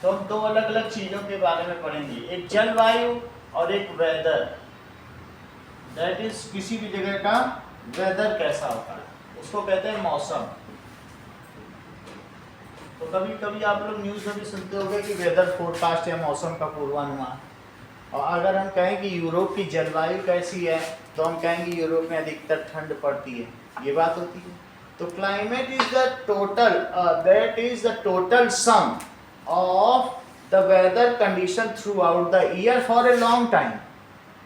तो हम दो अलग अलग चीजों के बारे में पढ़ेंगे, एक जलवायु और एक वेदर। दैट इज किसी भी जगह का वेदर कैसा होता है उसको कहते हैं मौसम। तो कभी कभी आप लोग न्यूज़ में भी सुनते होंगे कि वेदर फोरकास्ट या मौसम का पूर्वानुमान। और अगर हम कहें कि यूरोप की जलवायु कैसी है तो हम कहेंगे यूरोप में अधिकतर ठंड पड़ती है, ये बात होती है। तो climate is the total, that is the total sum of the weather condition throughout the year for a long time.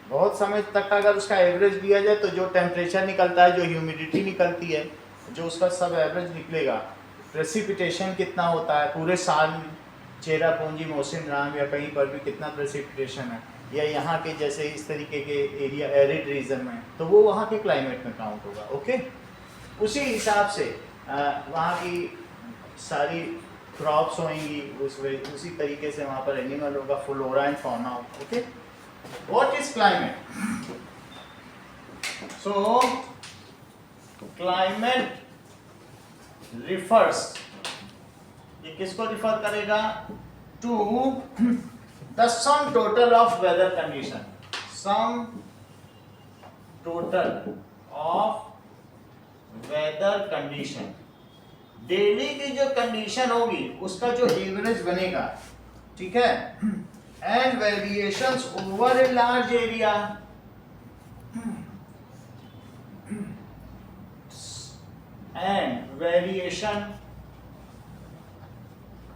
बहुत समय तक का अगर उसका एवरेज लिया जाए तो जो टेम्परेचर निकलता है, जो ह्यूमिडिटी निकलती है, जो उसका सब एवरेज निकलेगा, प्रेसिपिटेशन कितना होता है पूरे साल में, चेरापूंजी मौसिनराम या कहीं पर भी कितना प्रेसिपिटेशन है, या यहाँ के जैसे इस तरीके के एरिया एरिड रीजन में, तो वो वहाँ के क्लाइमेट में काउंट होगा। ओके, उसी हिसाब से वहाँ की सारी क्रॉप्स होंगी, उसी तरीके से वहाँ पर एनिमल होगा, फ्लोरा एंड फौना होगा। Okay, what is climate? So climate refers, ये किसको रिफर करेगा? To the sum total of weather condition, sum total of weather condition, daily की जो कंडीशन होगी उसका जो एवरेज बनेगा, ठीक है, and variations over a large area, and variation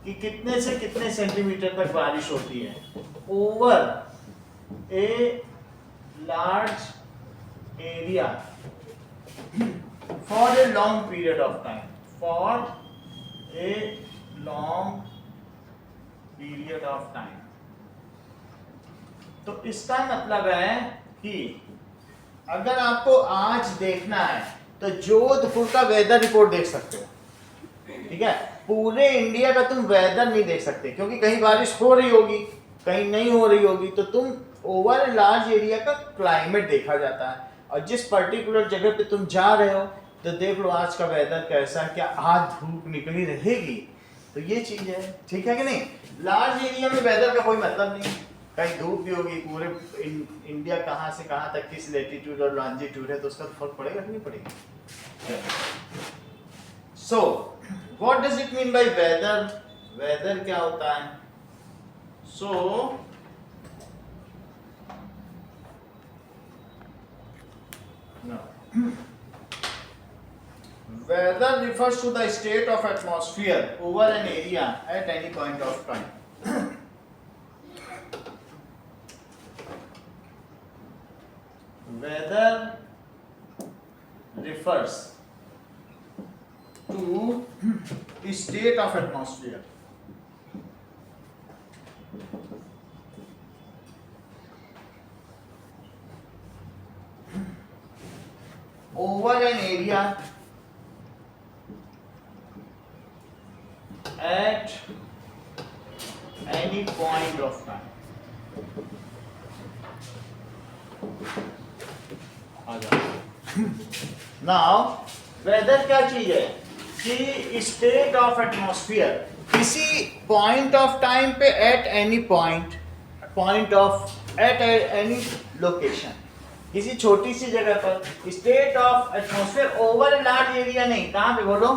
कि कितने से कितने सेंटीमीटर तक बारिश होती है over a large area for a long period of time, for a long period of time. तो इसका मतलब है कि अगर आपको आज देखना है तो जोधपुर का वेदर रिपोर्ट देख सकते हो, ठीक है। पूरे इंडिया का तुम वेदर नहीं देख सकते क्योंकि कहीं बारिश हो रही होगी, कहीं नहीं हो रही होगी, तो तुम ओवर लार्ज एरिया का क्लाइमेट देखा जाता है। और जिस पर्टिकुलर जगह पे तुम जा रहे हो तो देख लो आज का वेदर कैसा है, क्या आज धूप निकली रहेगी, तो ये चीज है, ठीक है कि नहीं। लार्ज एरिया में वेदर का कोई मतलब नहीं, कहीं धूप भी होगी, पूरे इंडिया कहाँ से कहाँ तक किस लेटीट्यूड और लॉन्जिट्यूड है तो उसका फर्क पड़ेगा कि नहीं पड़ेगा। So what does it mean by weather? Weather क्या होता है? So weather refers to the state of atmosphere over an area at any point of time. Weather refers to the state of atmosphere over an area at any point of time. Now, weather क्या चीज है कि state of atmosphere, किसी point of time पे at any point of at any location, किसी छोटी सी जगह पर state of atmosphere over a large area नहीं, कहाँ पे बोलो?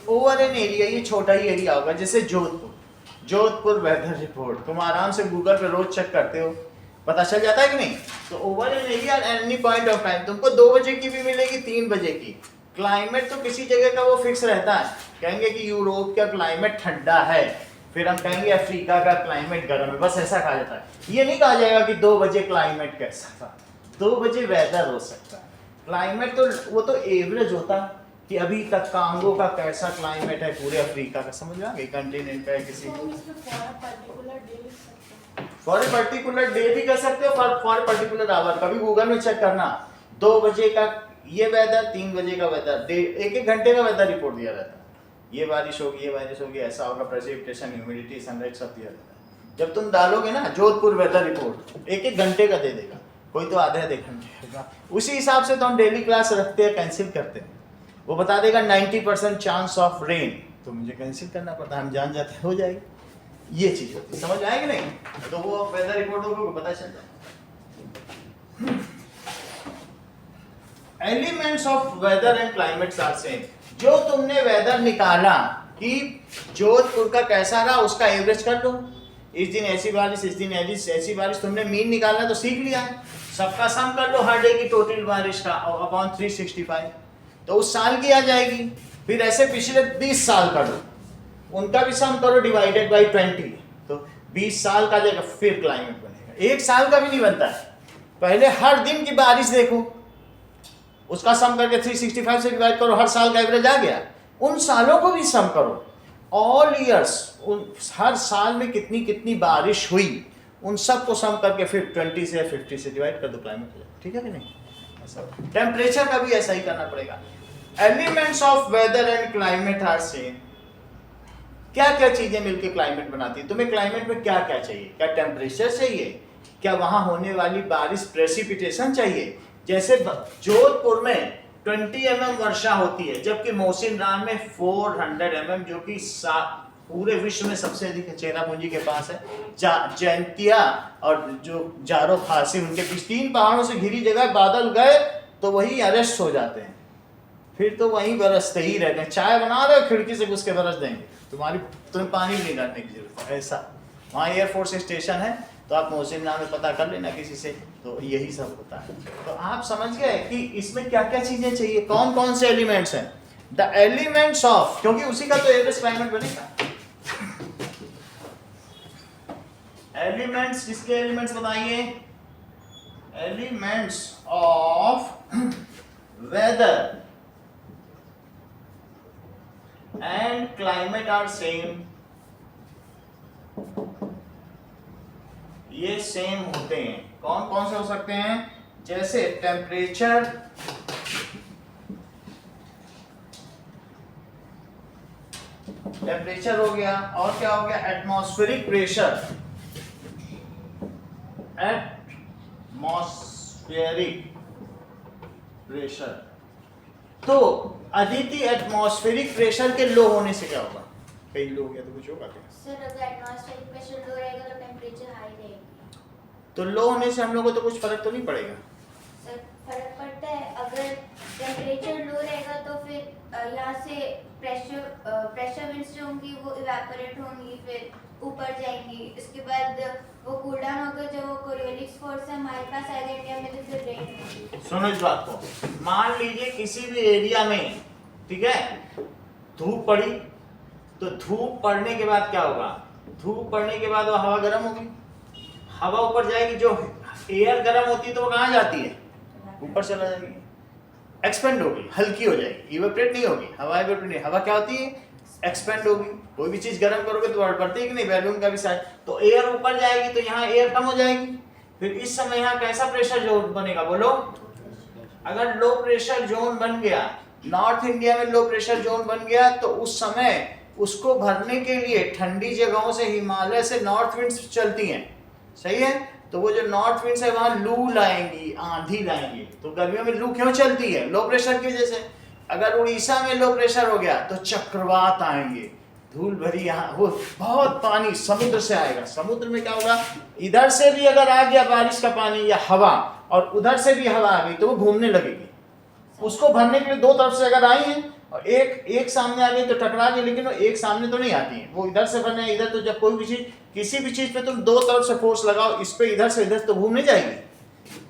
ओवर एन एरिया, ये छोटा ही एरिया होगा। जैसे जोधपुर वेदर रिपोर्ट तुम आराम से गूगल पे रोज चेक करते हो, पता चल जाता है कि नहीं। तो over an area any point of time तुमको 2 बजे की भी मिलेगी, 3 बजे की। क्लाइमेट तो किसी जगह का वो फिक्स रहता है, कहेंगे कि यूरोप का क्लाइमेट ठंडा है, फिर हम कहेंगे अफ्रीका का क्लाइमेट गर्म है, बस ऐसा कहा जाता है। ये नहीं कहा जाएगा कि 2 बजे क्लाइमेट कैसा था, 2 बजे वेदर हो सकता है। क्लाइमेट तो वो तो एवरेज होता है कि अभी तक कांगो का कैसा क्लाइमेट है, पूरे अफ्रीका का, समझ में आ गई, कंटिनेंट का है किसी फॉर ए पर्टिकुलर डे भी कह सकते हो, फॉर ए पर्टिकुलर आवर। कभी गूगल में चेक करना, 2 बजे का ये वेदर, 3 बजे का वेदर, एक एक घंटे का वेदर रिपोर्ट दिया रहता है। ये बारिश होगी, ये बारिश होगी, ऐसा होगा, प्रेसिपिटेशन, ह्यूमिडिटी, सनलाइट सब दिया रहता है। जब तुम डालोगे ना जोधपुर वेदर रिपोर्ट, एक एक घंटे का दे देगा, कोई तो आधे आधे घंटे का। उसी हिसाब से तो हम डेली क्लास रखते हैं, कैंसिल करते हैं। वो बता देगा 90% चांस ऑफ रेन, तो मुझे कैंसिल करना पड़ता है, हम जान जाते हो जाएगी। ये चीज होती है, समझ में आएगी नहीं? तो वो वेदर रिपोर्ट को पता चल जाए। Elements of weather and climates are same. जो तुमने वेदर निकाला कि जोधपुर का कैसा रहा, उसका एवरेज कर लो। इस दिन ऐसी बारिश, इस दिन ऐसी बारिश, तुमने मीन निकालना तो सीख लिया। सबका सम कर लो हर डे की टोटल बारिश का अपॉन 365, तो उस साल की आ जाएगी। फिर ऐसे पिछले 20 साल कर लो, उनका भी सम करो डिवाइडेड बाई 20, तो 20 साल का जाएगा, फिर क्लाइमेट बनेगा। एक साल का भी नहीं बनता है, पहले हर दिन की बारिश देखो, उसका सम करके 365 से डिवाइड करो, हर साल का एवरेज आ गया। उन सालों को भी सम करो, ऑल ईयर्स, हर साल में कितनी कितनी बारिश हुई, उन सब को सम करके फिर 20 से 50 से डिवाइड कर दो, क्लाइमेट हो जाए। ठीक है कि नहीं? ऐसा टेम्परेचर का भी ऐसा ही करना पड़ेगा। Elements of weather and climate are same. क्या क्या चीजें मिलकर क्लाइमेट बनाती है? तुम्हें क्लाइमेट में क्या क्या चाहिए? क्या टेम्परेचर चाहिए? क्या वहां होने वाली बारिश प्रेसिपिटेशन चाहिए? जैसे जोधपुर में 20 mm वर्षा होती है, जबकि मौसिनराम में 400 mm, जो कि पूरे विश्व में सबसे अधिक है, चेरापूंजी के पास है। जैंतिया और जो जारो खासी, उनके बीच 3 पहाड़ों से घिरी जगह, बादल गए तो वही अरेस्ट हो जाते हैं, फिर तो वहीं बरसते ही रहते हैं। चाय बना रहे हो, खिड़की से घुस के बरस देंगे, तुम्हें पानी भी नहीं डालने की जरूरत है। ऐसा वहाँ एयरफोर्स स्टेशन है, तो आप मौसिनराम में पता कर लेना किसी से, तो यही सब होता है। तो आप समझ गए कि इसमें क्या क्या चीजें चाहिए, कौन कौन से एलिमेंट्स हैं। द एलिमेंट्स ऑफ, क्योंकि उसी का तो एवरेज क्लाइमेट बनेगा। एलिमेंट्स, किसके एलिमेंट्स बताइए? Elements of weather and climate are same. ये सेम होते हैं। कौन कौन से हो सकते हैं? जैसे टेम्परेचर, टेम्परेचर हो गया, और क्या हो गया? Atmospheric pressure, atmospheric pressure. तो अदिति, एटमॉस्फेरिक प्रेशर के लो होने से क्या होगा? कहीं लो हो गया तो कुछ होगा क्या? सर अगर एटमॉस्फेरिक प्रेशर लो रहेगा तो टेंपरेचर हाई रहेगी। तो लो होने से हम लोगों को तो कुछ फर्क तो नहीं पड़ेगा? सर फर्क पड़ता है। अगर टेंपरेचर लो रहेगा तो फिर यहाँ से प्रेशर विंड्स जो होंगी वो इवेपोरेट होंगी, फिर ऊपर जाएंगी। इसके बाद वो कूल डाउन होकर जो कोरियोलिस फोर्स है हमारे पास आएगा इंडिया में, तो फिर रेन होगी। सुनो इस बात को, मान लीजिए किसी भी एरिया में, ठीक है, धूप पड़ी, तो धूप पड़ने के बाद क्या होगा? धूप पड़ने के बाद वो हवा गर्म होगी, हवा ऊपर जाएगी, जो एयर गर्म होती है तो वो कहाँ जाती है? ऊपर चला जाएगी, एक्सपेंड होगी, हल्की हो जाएगी, इवेपोरेट नहीं होगी। हवा इवेपोरेट नहीं, हवा क्या होती है? एक्सपेंड होगी। कोई भी चीज गर्म करोगे तो बढ़ती है कि नहीं? बैलून का भी साइज, तो एयर ऊपर जाएगी तो यहाँ एयर कम हो जाएगी। फिर इस समय यहाँ कैसा प्रेशर जोन बनेगा बोलो? अगर लो प्रेशर जोन बन गया, नॉर्थ इंडिया में लो प्रेशर जोन बन गया, तो उस समय उसको भरने के लिए ठंडी जगहों से, हिमालय से नॉर्थ विंड्स चलती हैं, सही है? तो वो जो नॉर्थ विंड्स है वहां लू लाएंगी, आंधी लाएंगी। तो गर्मियों में लू क्यों चलती है? लो प्रेशर की वजह से। अगर उड़ीसा में लो प्रेशर हो गया तो चक्रवात आएंगे, धूल भरी, यहाँ वो बहुत पानी समुद्र से आएगा। समुद्र में क्या होगा? इधर से भी अगर आ गया बारिश का पानी या हवा, और उधर से भी हवा आ गई, तो वो घूमने लगेगी। उसको भरने के लिए दो तरफ से अगर आई है और एक सामने आ गई तो टकरा गई, लेकिन वो एक सामने तो नहीं आती है, वो इधर से भरने इधर। तो जब कोई भी चीज, किसी भी चीज पे तुम दो तरफ से फोर्स लगाओ, इस पे इधर से इधर, तो घूमने जाएगी,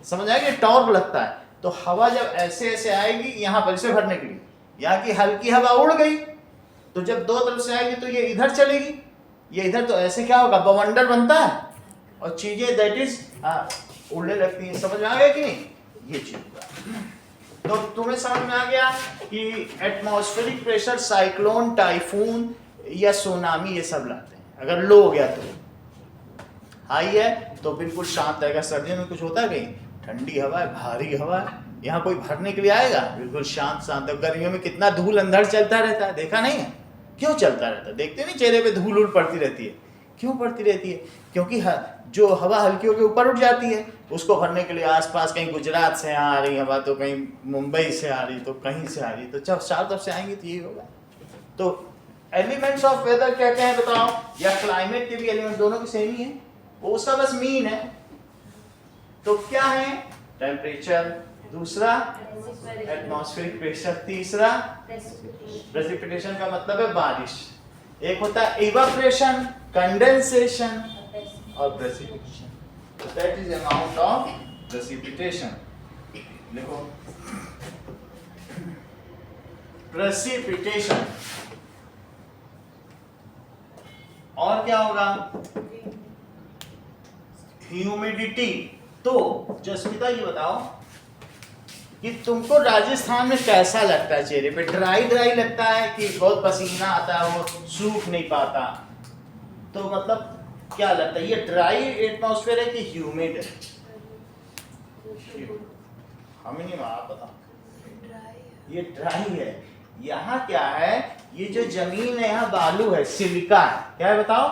समझ आएगी? टॉर्क लगता है। तो हवा जब ऐसे ऐसे आएगी यहाँ पर इसे भरने के लिए, यहाँ की हल्की हवा उड़ गई, तो जब दो तरफ से आएगी तो ये इधर चलेगी, ये इधर, तो ऐसे क्या होगा? बवंडर बनता है और चीजें दैट इज उड़ने लगती हैं। समझ में आ गया कि नहीं? ये चीज होगा। तो तुम्हें समझ में आ गया कि एटमॉस्फेरिक प्रेशर साइक्लोन, टाइफून या सुनामी ये सब लाते हैं। अगर लो हो गया तो, हाई है तो बिल्कुल शांत रहेगा। सर्दियों में कुछ होता है कहीं? ठंडी हवा है, भारी हवा है, यहाँ कोई भरने के लिए आएगा? बिल्कुल शांत शांत। गर्मियों में कितना धूल अंदर चलता रहता है, देखा नहीं है? क्यों चलता रहता है? देखते नहीं चेहरे पे धूल उड़ पड़ती रहती है? क्यों पड़ती रहती है? क्योंकि जो हवा हल्की होकर ऊपर उठ जाती है, उसको भरने के लिए आसपास कहीं गुजरात से आ रही हवा, तो कहीं मुंबई से आ रही, तो कहीं से आ रही, तो चारों तरफ से आएंगी तो यही होगा। तो एलिमेंट्स ऑफ वेदर क्या क्या है बताओ, या क्लाइमेट के भी एलिमेंट दोनों की सेम ही है, वो उसका बस मीन है। तो क्या है, टेम्परेचर, दूसरा एटमॉस्फेरिक प्रेशर, तीसरा प्रेसिपिटेशन का मतलब है बारिश, एक होता है इवापोरेशन, कंडेंसेशन और precipitation. That is amount of precipitation. लिखो प्रेसिपिटेशन। और क्या होगा, ह्यूमिडिटी। तो जसमिता ये बताओ कि तुमको राजस्थान में कैसा लगता है, चेहरे पे ड्राई ड्राई लगता है कि बहुत पसीना आता है, वो सूख नहीं पाता, तो मतलब क्या लगता है, ये ड्राई एटमॉस्फेयर है कि ह्यूमिड है? हमें नहीं, आप बताओ। ये ड्राई है। यहाँ क्या है, ये जो जमीन है यहाँ बालू है, सिलिका है, क्या है बताओ,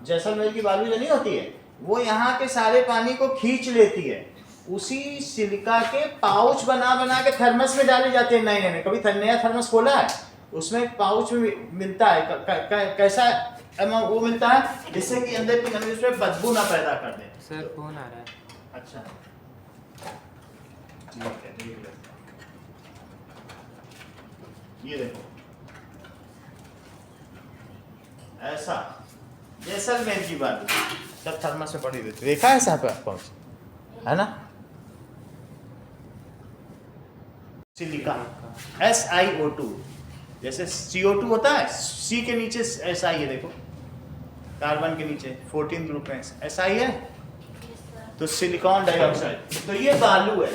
जैसलमेर की बालू जो नहीं होती है, वो यहाँ के सारे पानी को खींच लेती है, उसी सिलिका के पाउच बना बना के थर्मस में डाले जाते हैं। नए नए, कभी नया थर्मस खोला है, उसमें पाउच मिलता है, कैसा वो मिलता है जिससे कि अंदर की नमी उसमें बदबू ना पैदा कर दे। सर फोन आ रहा है। अच्छा ठीक है, देख लेते हैं। ये देखो ऐसा जैसलमेर की बात सब थर्मस में पड़ी रहती, देखा है साहब पहुंच, है ना, सिलिका SiO2, जैसे CO2 होता है, C के नीचे Si है, देखो कार्बन के नीचे 14 ग्रुप में Si है, तो सिलिकॉन डाइऑक्साइड, तो ये बालू है,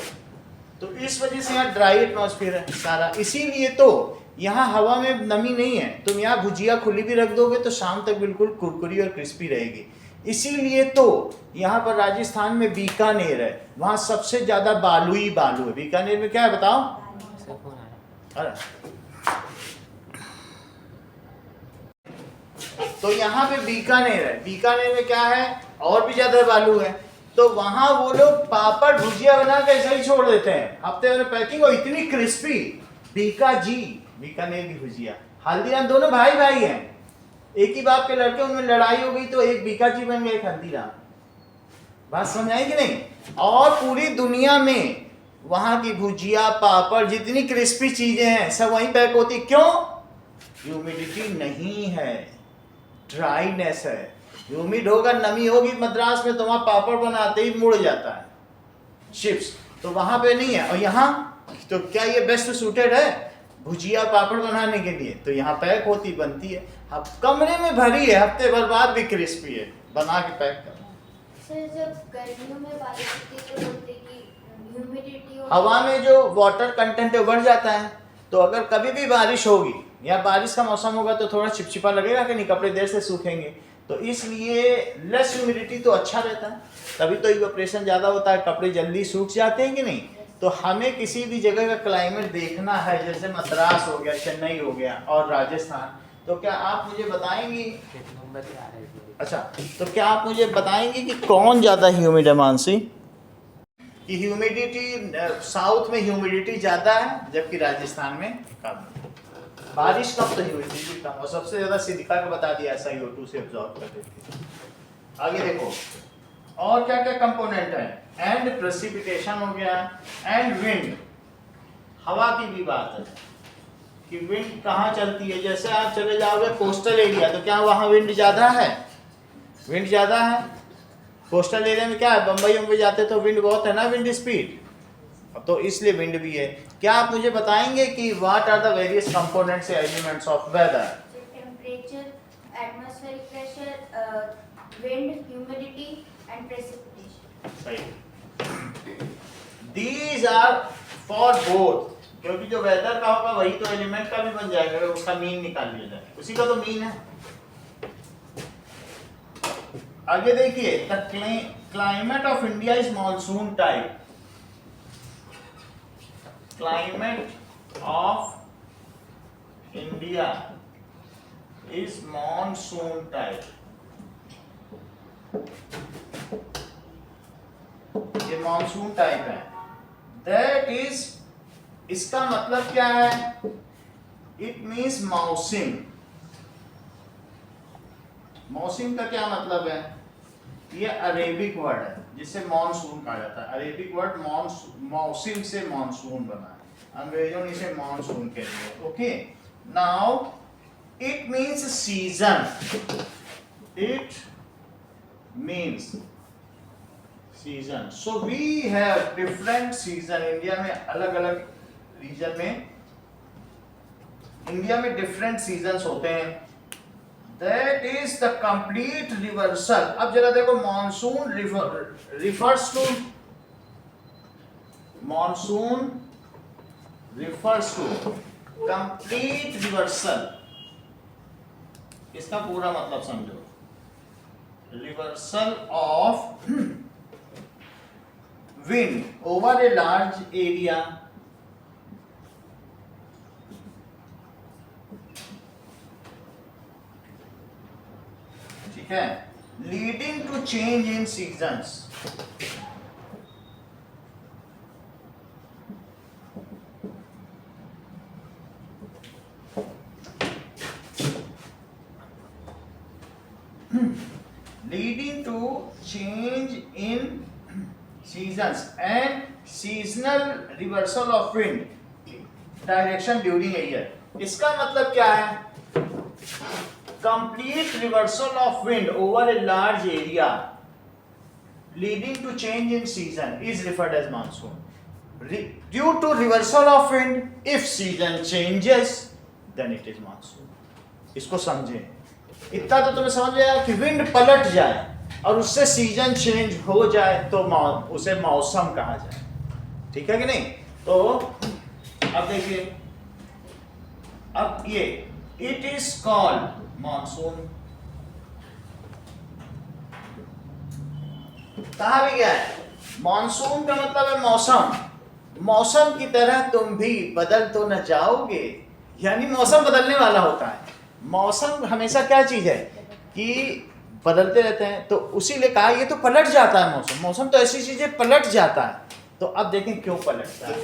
तो इस वजह से यहाँ ड्राई एटमॉस्फेयर है सारा, इसीलिए तो यहाँ हवा में नमी नहीं है। तुम यहाँ भुजिया खुली भी रख दोगे तो शाम तक बिल्कुल कुरकुरी और क्रिस्पी रहेगी। इसीलिए तो यहाँ पर राजस्थान में बीकानेर है, वहाँ सबसे ज्यादा बालू ही बालू है। बीकानेर में क्या है बताओ, सर फोन आ रहा है। तो यहाँ पे बीकानेर है, बीकानेर में क्या है और भी ज्यादा बालू है, तो वहां वो लोग पापड़ भुजिया बना के ऐसा ही छोड़ देते हैं, हफ्ते में पैकिंग, और इतनी क्रिस्पी। बीकानेर की भुजिया, हल्दीराम दोनों भाई भाई हैं, एक ही बाप के लड़के, उनमें लड़ाई हो गई तो एक बीकाजी बन गया, एक हल्दीराम। बात समझ आई कि नहीं? और पूरी दुनिया में वहां की भुजिया पापड़ जितनी क्रिस्पी चीजें हैं सब वहीं पैक होती, क्यों? ह्यूमिडिटी नहीं है, ड्राईनेस है। ह्यूमिड होगा, नमी होगी, मद्रास में तो वहां पापड़ बनाते ही मुड़ जाता है, चिप्स, तो वहां पे नहीं है। और यहाँ तो क्या ये बेस्ट सूटेड है भुजिया पापड़ बनाने के लिए? तो यहाँ पैक होती बनती है, अब कमरे में भरी है, हफ्ते भर बाद भी क्रिस्पी है, बना के पैक कर। सर जब गर्मियों में बारिश होती है तो बोलते हैं कि ह्यूमिडिटी हवा में जो वाटर कंटेंट है बढ़ जाता है, तो अगर कभी भी बारिश होगी या बारिश का मौसम होगा तो थोड़ा चिपचिपा लगेगा कि नहीं, कपड़े देर से सूखेंगे, तो इसलिए लेस ह्यूमिडिटी तो अच्छा रहता है, तभी तो इवेपोरेशन ज़्यादा होता है, कपड़े जल्दी सूख जाते हैं कि नहीं। तो हमें किसी भी जगह का क्लाइमेट देखना है, जैसे मद्रास हो गया, चेन्नई हो गया और राजस्थान, तो क्या आप मुझे बताएंगी, नंबर पे आ रहा है। अच्छा तो क्या आप मुझे बताएंगे कि कौन ज़्यादा ह्यूमिड है? मानसी कि ह्यूमिडिटी साउथ में ह्यूमिडिटी ज़्यादा है जबकि राजस्थान में कम है। बारिश कब तो ह्यूमिडिटी कम, और सबसे ज़्यादा सिलिका का बता दिया SiO2 से एब्जॉर्ब कर देती है। आगे देखो और क्या क्या कंपोनेंट है, एंड प्रेसिपिटेशन हो गया, एंड विंड, हवा की भी बात है कि विंड कहाँ चलती है। जैसे आप चले जाओगे कोस्टल एरिया, तो क्या वहाँ विंड ज़्यादा है? विंड ज़्यादा है। कोस्टल एरिया में क्या है, बम्बई मुंबई जाते तो विंड बहुत है ना, विंड स्पीड, तो इसलिए विंड भी है। क्या आप मुझे बताएंगे कि what are the various components elements of weather? Temperature, atmospheric pressure, wind, humidity and precipitation. सही, दीज आर फॉर बोथ, क्योंकि जो वेदर का होगा वही तो एलिमेंट का भी बन जाएगा, अगर उसका मीन निकाल लिया जाए, उसी का तो मीन है। आगे देखिए, the climate of India is monsoon type. Climate of India is monsoon type. ये मॉनसून टाइप है, दैट इज, इसका मतलब क्या है? इट मीन्स मौसम, मौसम का क्या मतलब है? ये अरेबिक वर्ड है जिसे मॉनसून कहा जाता है। अरेबिक वर्ड मौसम से मॉनसून बना है, अंग्रेजों ने इसे मॉनसून कह दिया। Okay, now it means season, it means season. So we have different season. India में अलग अलग रीजन में, इंडिया में डिफरेंट सीजन्स होते हैं। That is the complete reversal। अब जरा देखो, monsoon refers to complete reversal। इसका पूरा मतलब समझो, reversal of wind over a large area ठीक है, leading to change in seasons. Leading to change in seasons and seasonal reversal of wind direction during a year. इसका मतलब क्या है? complete reversal of wind over a large area leading to change in season is referred as monsoon। Due to reversal of wind, if season changes then it is monsoon। इसको समझें, इतना तो तुम्हें समझ में आया कि विंड पलट जाए और उससे सीजन चेंज हो जाए तो उसे मौसम कहा जाए, ठीक है कि नहीं? तो अब देखिए, अब ये इट इज कॉल्ड मॉनसून। कहा भी गया है मॉनसून का मतलब है मौसम। मौसम की तरह तुम भी बदल तो न जाओगे, यानी मौसम बदलने वाला होता है। मौसम हमेशा क्या चीज है कि बदलते रहते हैं, तो उसी लिए कहा ये तो पलट जाता है मौसम। मौसम तो ऐसी चीज है पलट जाता है। तो अब देखें क्यों पलटता है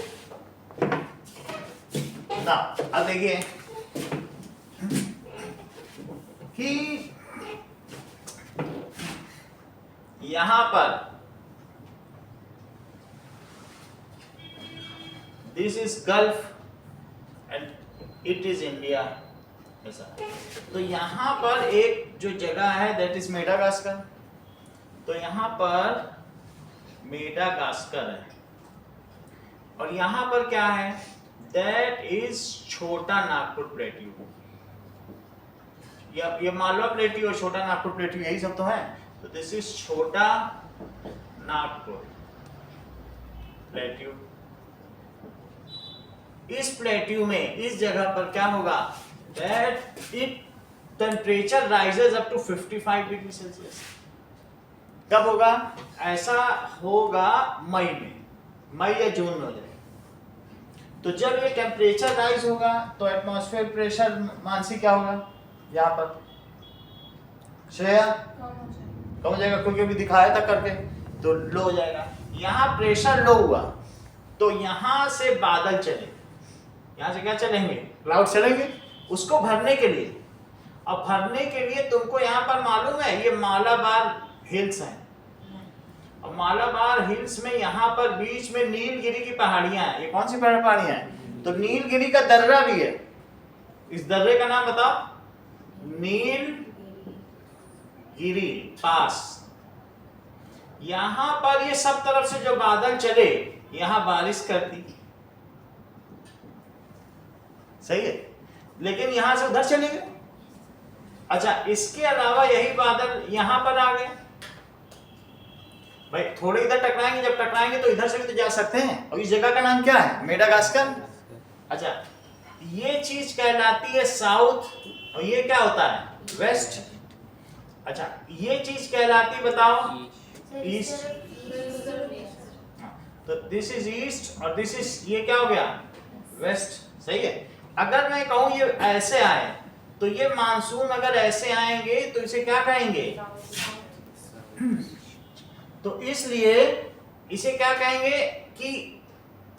ना। अब देखिए कि यहां पर this is gulf and it is India, ऐसा। तो यहां पर एक जो जगह है दैट इज मेडागास्कर। तो यहां पर मेडागास्कर है और यहां पर क्या है? दैट इज छोटा नागपुर प्लेट्यू। ये मालवा प्लेट्यू और छोटा नागपुर प्लेट्यू यही सब तो है। तो दिस इज छोटा नागपुर प्लेट्यू। इस प्लेट्यू में, इस जगह पर क्या होगा? That it temperature rises up to 55 degree Celsius. कब होगा? ऐसा होगा मई में, मई या जून में हो जाएगा। तो जब ये टेम्परेचर राइज होगा तो एटमॉस्फेयर प्रेशर मानसी क्या होगा? यहाँ पर श्रेया कम हो जाएगा, क्योंकि अभी दिखाया था करके, तो लो हो जाएगा। यहाँ प्रेशर लो हुआ तो यहाँ से बादल चले, यहाँ से क्या चलेंगे? क्लाउड चलेंगे उसको भरने के लिए। अब भरने के लिए तुमको यहाँ पर मालूम है ये मालाबार हिल्स हैं। अब मालाबार हिल्स में यहाँ पर बीच में नीलगिरी की पहाड़ियां हैं। ये कौन सी पहाड़ियां हैं? तो नीलगिरी का दर्रा भी है। इस दर्रे का नाम बताओ। नीलगिरी पास। यहां पर ये सब तरफ से जो बादल चले यहां बारिश कर दी, सही है, लेकिन यहां से उधर चले गए। अच्छा, इसके अलावा यही बादल यहां पर आ गए। भाई थोड़े इधर टकराएंगे, जब टकराएंगे तो इधर से भी तो जा सकते हैं। और इस जगह का नाम क्या है? मेडागास्कर। अच्छा, ये चीज कहलाती है साउथ और ये क्या होता है? वेस्ट। अच्छा, ये चीज कहलाती, बताओ, ईस्ट। तो दिस इज ईस्ट और दिस इज, ये क्या हो गया? वेस्ट, सही है। अगर मैं कहूं ये ऐसे आए तो ये मानसून अगर ऐसे आएंगे तो इसे क्या कहेंगे? तो इसलिए इसे क्या कहेंगे कि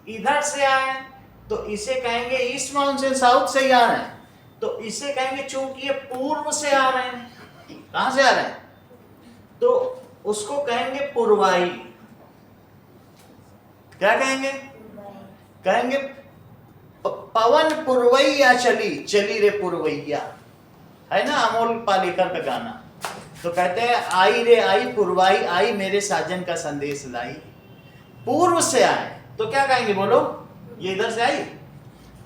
इधर से आए तो इसे कहेंगे ईस्ट मानसून, साउथ से ही आ रहे हैं तो इसे कहेंगे चूंकि ये पूर्व से आ रहे हैं कहां से आ रहे हैं? तो उसको कहेंगे पूर्वाई। क्या कहेंगे? कहेंगे पवन पुरवैया चली, चली रे पुरवैया, है ना अमोल पालेकर का गाना। तो कहते हैं आई रे आई पुरवाई आई, मेरे साजन का संदेश लाई। पूर्व से आए तो क्या कहेंगे? बोलो, ये इधर से आई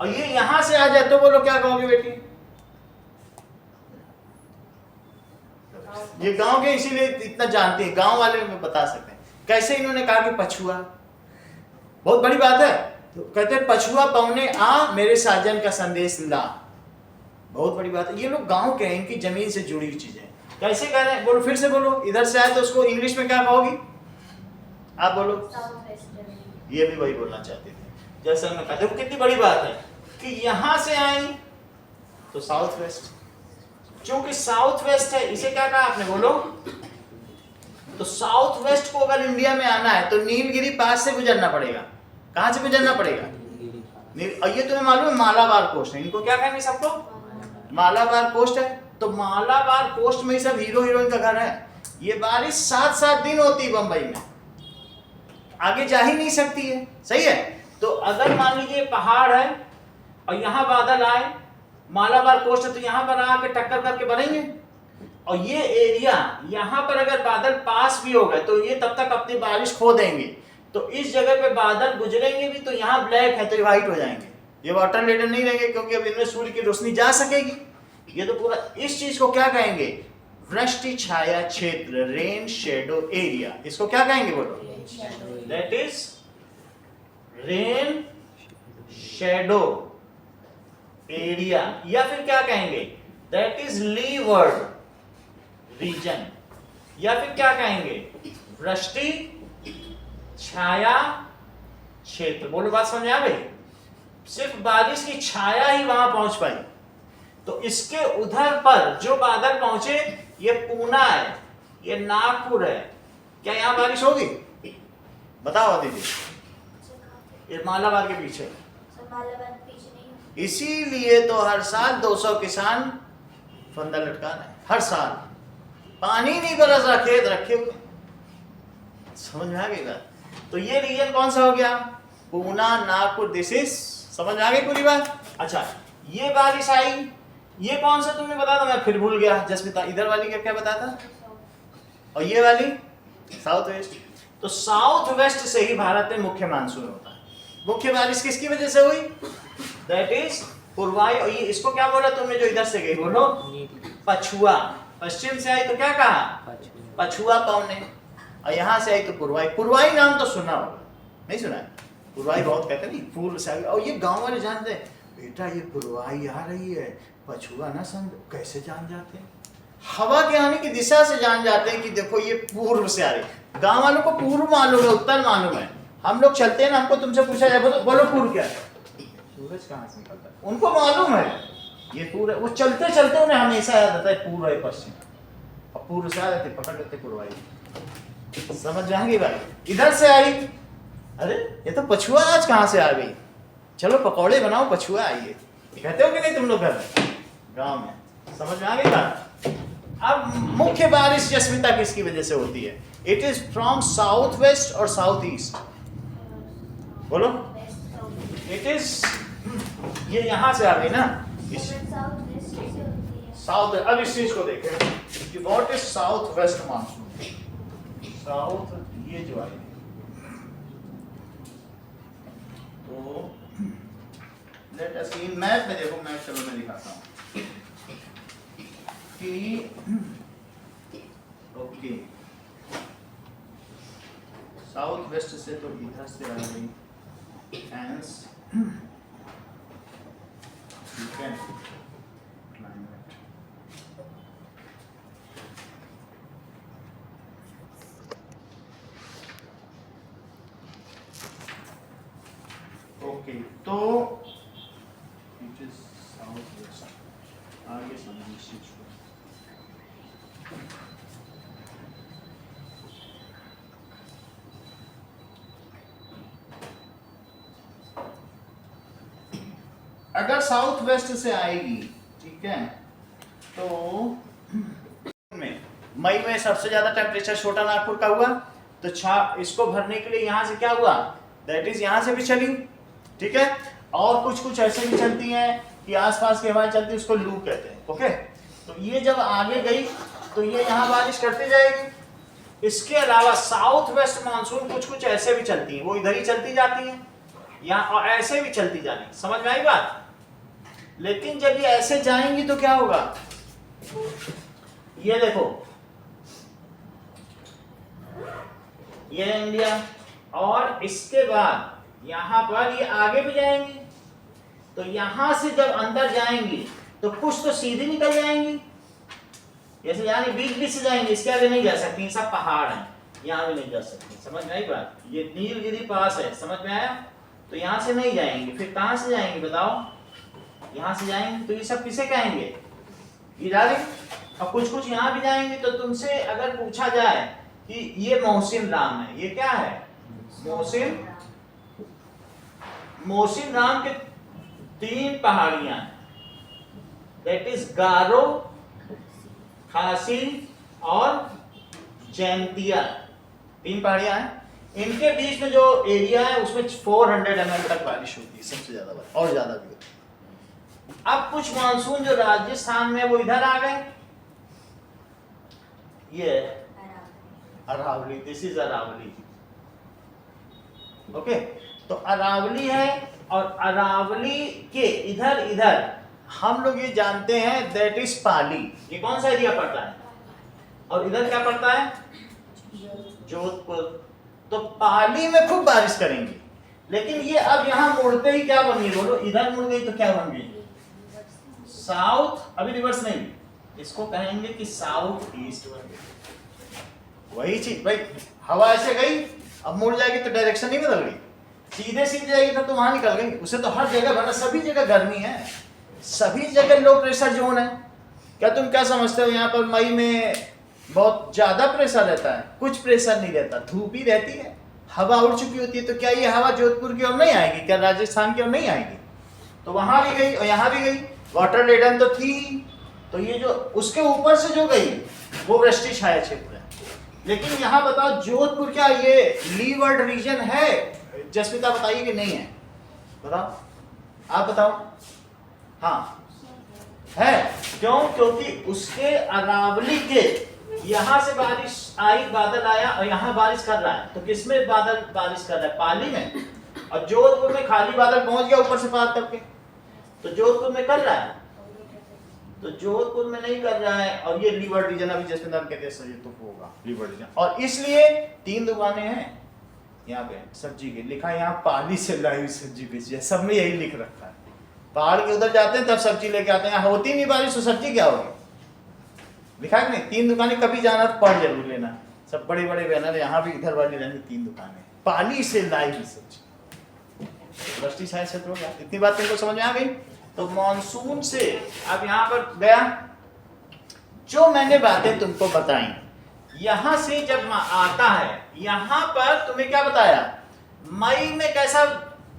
और ये यहां से आ जाए तो बोलो क्या कहोगे बेटी? ये गांव के इसीलिए इतना जानते हैं, गांव वाले में बता सकते हैं। कैसे इन्होंने कहा कि पछुआ, बहुत बड़ी बात है। तो कहते हैं पछुआ पौने आ, मेरे साजन का संदेश ला, बहुत बड़ी बात है। ये लोग गांव के हैं, इनकी जमीन से जुड़ी हुई चीजें। कैसे कह रहे हैं? बोलो, फिर से बोलो। इधर से आए तो उसको इंग्लिश में क्या कहोगी? आप बोलो। ये भी वही बोलना चाहते थे, जैसे हमने कहा। देखो कितनी बड़ी बात है कि यहां से आई तो साउथ वेस्ट, क्योंकि साउथ वेस्ट है, इसे क्या कहा आपने? बोलो। तो साउथ वेस्ट को अगर इंडिया में आना है तो नीलगिरी पास से गुजरना पड़ेगा। कहां से गुजरना पड़ेगा? और ये तुम्हें मालूम है मालाबार कोस्ट है, इनको क्या कहेंगे सबको? मालाबार कोस्ट है। तो मालाबार कोस्ट में ही सब हीरो हीरोइन का घर है। ये बारिश 7-7 दिन होती है बंबई में, आगे जा ही नहीं सकती है, सही है। तो अगर मान लीजिए पहाड़ है और यहाँ बादल आए, मालाबार कोस्ट है, तो यहाँ पर आके टक्कर करके बनेंगे। और ये एरिया यहाँ पर अगर बादल पास भी हो गए तो ये तब तक अपनी बारिश खो देंगे। तो इस जगह पे बादल गुजरेंगे भी तो यहाँ ब्लैक है तो ये व्हाइट हो जाएंगे, ये वाटर लेडर नहीं रहेंगे, क्योंकि अब इनमें सूर्य की रोशनी जा सकेगी। ये तो पूरा इस चीज को क्या कहेंगे? वृष्टि छाया क्षेत्र, रेन शेडो एरिया। इसको क्या कहेंगे? बोलो। That is rain shadow area, या फिर क्या कहेंगे? दैट इज लीवर्ड रीजन, या फिर क्या कहेंगे? वृष्टि छाया क्षेत्र। बोलो, बात समझ आ गई? सिर्फ बारिश की छाया ही वहां पहुंच पाई। तो इसके उधर पर जो बादल पहुंचे, ये पूना है, ये नागपुर है, क्या यहां बारिश होगी? बताओ दीदी। ये मालाबार के पीछे, इसीलिए तो हर साल 200 किसान फंदा लटका रहे हैं, हर साल। पानी नहीं बरस रहा, खेत रखे हुए। समझ में आ गई बात? तो ये रीजन कौन सा हो गया? पूना, नागपुर, दिस इज, समझ आ गई पूरी बात? अच्छा, ये बारिश आई, ये कौन सा तुमने बताया था? मैं फिर भूल गया जसमिता, इधर वाली क्या क्या बताया था? और ये वाली साउथ वेस्ट। तो साउथ वेस्ट से ही भारत में मुख्य मानसून होता है। मुख्य बारिश किसकी वजह से हुई? दैट इज पूर्वाई। और ये इसको क्या बोला तुमने जो इधर से गई? बोलो, पछुआ। पश्चिम से आई तो क्या कहा? पछुआ पौने। और यहां से आई तो पूर्वाई। पूर्वाई नाम तो सुना होगा, नहीं सुना है? पूर्वाई बहुत कहते नहीं, पूर्व से आई। और ये गांव वाले जानते हैं, बेटा ये पूर्वाई आ रही है, पछुआ ना समझ। कैसे जान जाते हैं? हवा के आने की दिशा से जान जाते हैं कि देखो ये पूर्व से आ रही। गांव वालों को पूर्व मालूम है, उत्तर मालूम है। हम लोग चलते हैं ना, हमको तुमसे पूछा जाए बोलो पूर्व क्या है? सूरज कहाँ से निकलता है, उनको मालूम है ये पूर्व है। वो चलते चलते उन्हें हमेशा याद आता है पूर्व है पश्चिम, और पूर्व से आ जाते पकड़ लेते पूर्वाई। समझ जाएंगे भाई? इधर से आई, अरे ये तो पछुआ आज कहाँ से आ गई, चलो पकौड़े बनाओ, पछुआ आइए। कहते हो कि नहीं तुम लोग घर में, गाँव में? समझ में आ गई बात? अब मुख्य बारिश जसमिता किसकी वजह से होती है? It is from south west और साउथ ईस्ट। बोलो, इट इज, ये यहां से आ गई ना, साउथ। अब इस चीज को देखें कि what is south west monsoon. South ये जो आई, तो लेट अस सी मैप में देखो, मैप चलो मैं दिखाता हूं कि ओके साउथ वेस्ट से तो इधर से आ गई हैंस, ठीक है, क्लाइमेट। ओके, तो इट इज साउथ वेस्ट। आगे समझिए इस चीज को। अगर साउथ वेस्ट से आएगी, ठीक है, तो में मई में सबसे ज्यादा टेम्परेचर छोटा नागपुर का हुआ, तो इसको भरने के लिए यहाँ से क्या हुआ, दैट इज यहाँ से भी चली, ठीक है। और कुछ कुछ ऐसे भी चलती हैं कि आसपास की हवाएं चलती है, उसको लू कहते हैं, ओके। तो ये जब आगे गई तो ये यहाँ बारिश करती जाएगी। इसके अलावा साउथ वेस्ट मानसून कुछ कुछ ऐसे भी चलती हैं, वो इधर ही चलती जाती हैं यहाँ, और ऐसे भी चलती जानी, समझ में आई बात। लेकिन जब ये ऐसे जाएंगी तो क्या होगा, ये देखो, ये इंडिया, और इसके बाद यहां पर ये आगे भी जाएंगी, तो यहां से जब अंदर जाएंगी तो कुछ तो सीधी निकल जाएंगी, जैसे यानी बीच बीच से जाएंगे, इसके आगे नहीं जा सकती, सब पहाड़ हैं, यहाँ भी नहीं जा सकती, समझ में आई बात। ये नीलगिरी पास है, समझ में आया। तो यहाँ से नहीं जाएंगे, फिर कहाँ से जाएंगे बताओ, यहाँ से जाएंगे, तो ये सब किसे कहेंगे, इरादे। और कुछ कुछ यहाँ भी जाएंगे। तो तुमसे अगर पूछा जाए कि ये मोहसिन राम है, ये क्या है, मोहसिन राम के 3 पहाड़ियां, दैट इज गारो, खासी और जैंतिया, 3 पहाड़ियां हैं। इनके बीच में जो एरिया है उसमें 400 mm तक बारिश होती है, सबसे ज्यादा बारिश, और ज्यादा भी होती है। अब कुछ मानसून जो राजस्थान में वो इधर आ गए, ये Aravalli, this is Aravalli, okay. तो अरावली है, और अरावली के इधर इधर हम लोग ये जानते हैं दैट इज पाली, ये कौन सा एरिया पड़ता है, और इधर क्या पड़ता है, जोधपुर। तो पाली में खूब बारिश करेंगे, लेकिन ये अब यहाँ मुड़ते ही क्या बन गई, बोलो, इधर मुड़ गई तो क्या बन गई, साउथ, अभी रिवर्स नहीं, इसको कहेंगे कि साउथ ईस्ट बन गई। वही चीज भाई, हवा ऐसे गई, अब मुड़ जाएगी तो डायरेक्शन नहीं बदल गई, सीधे सीधे जाएगी तो वहां निकल गई। उसे तो हर जगह भरना, सभी जगह गर्मी है, सभी जगह लो प्रेशर जोन है। क्या तुम क्या समझते हो यहाँ पर मई में बहुत ज्यादा प्रेशर रहता है, कुछ प्रेशर नहीं रहता, धूप ही रहती है, हवा उड़ चुकी होती है। तो क्या ये हवा जोधपुर की ओर नहीं आएगी, क्या राजस्थान की ओर नहीं आएगी, तो वहां भी गई और यहाँ भी गई, वाटर लेडन तो थी, तो ये जो उसके ऊपर से जो गई वो वृष्टि छाया क्षेत्र है। लेकिन यहाँ बताओ जोधपुर क्या ये लीवर्ड रीजन है, जसमिता बताइए कि नहीं है, बताओ, आप बताओ। हाँ है, क्यों, क्योंकि उसके अरावली के यहाँ से बारिश आई, बादल आया और यहाँ बारिश कर रहा है, तो किसमें बादल बारिश कर रहा है, पाली में, और जोधपुर में खाली बादल पहुंच गया ऊपर से पार करके, तो जोधपुर में कर रहा है, तो जोधपुर में नहीं कर रहा है। और ये लीवर्ड रीजन, अभी जैसे नाम कहते हैं सर, ये तो होगा लीवर्ड रीजन, और इसलिए 3 दुकानें हैं यहाँ पे सब्जी की, लिखा है यहाँ पाली से लाई सब्जी बेची है, सब में यही लिख रखा है। पहाड़ के उधर जाते हैं तब सब्जी लेके आते हैं, यहाँ होती नहीं बारिश तो सब्जी क्या होगी, लिखा है नहीं। 3 दुकानें, कभी जाना तो पढ़ जरूर लेना, सब बड़े बड़े बैनर, यहाँ भी इधर वाली रहने 3 दुकानें, पाली से लाई हुई सब्जी, वृष्टि छाया क्षेत्र हो गया। इतनी बात तुमको समझ में आ गई। तो मॉनसून से अब यहाँ पर गया, जो मैंने बातें तुमको बताई, यहां से जब आता है, यहां पर तुम्हें क्या बताया, मई में कैसा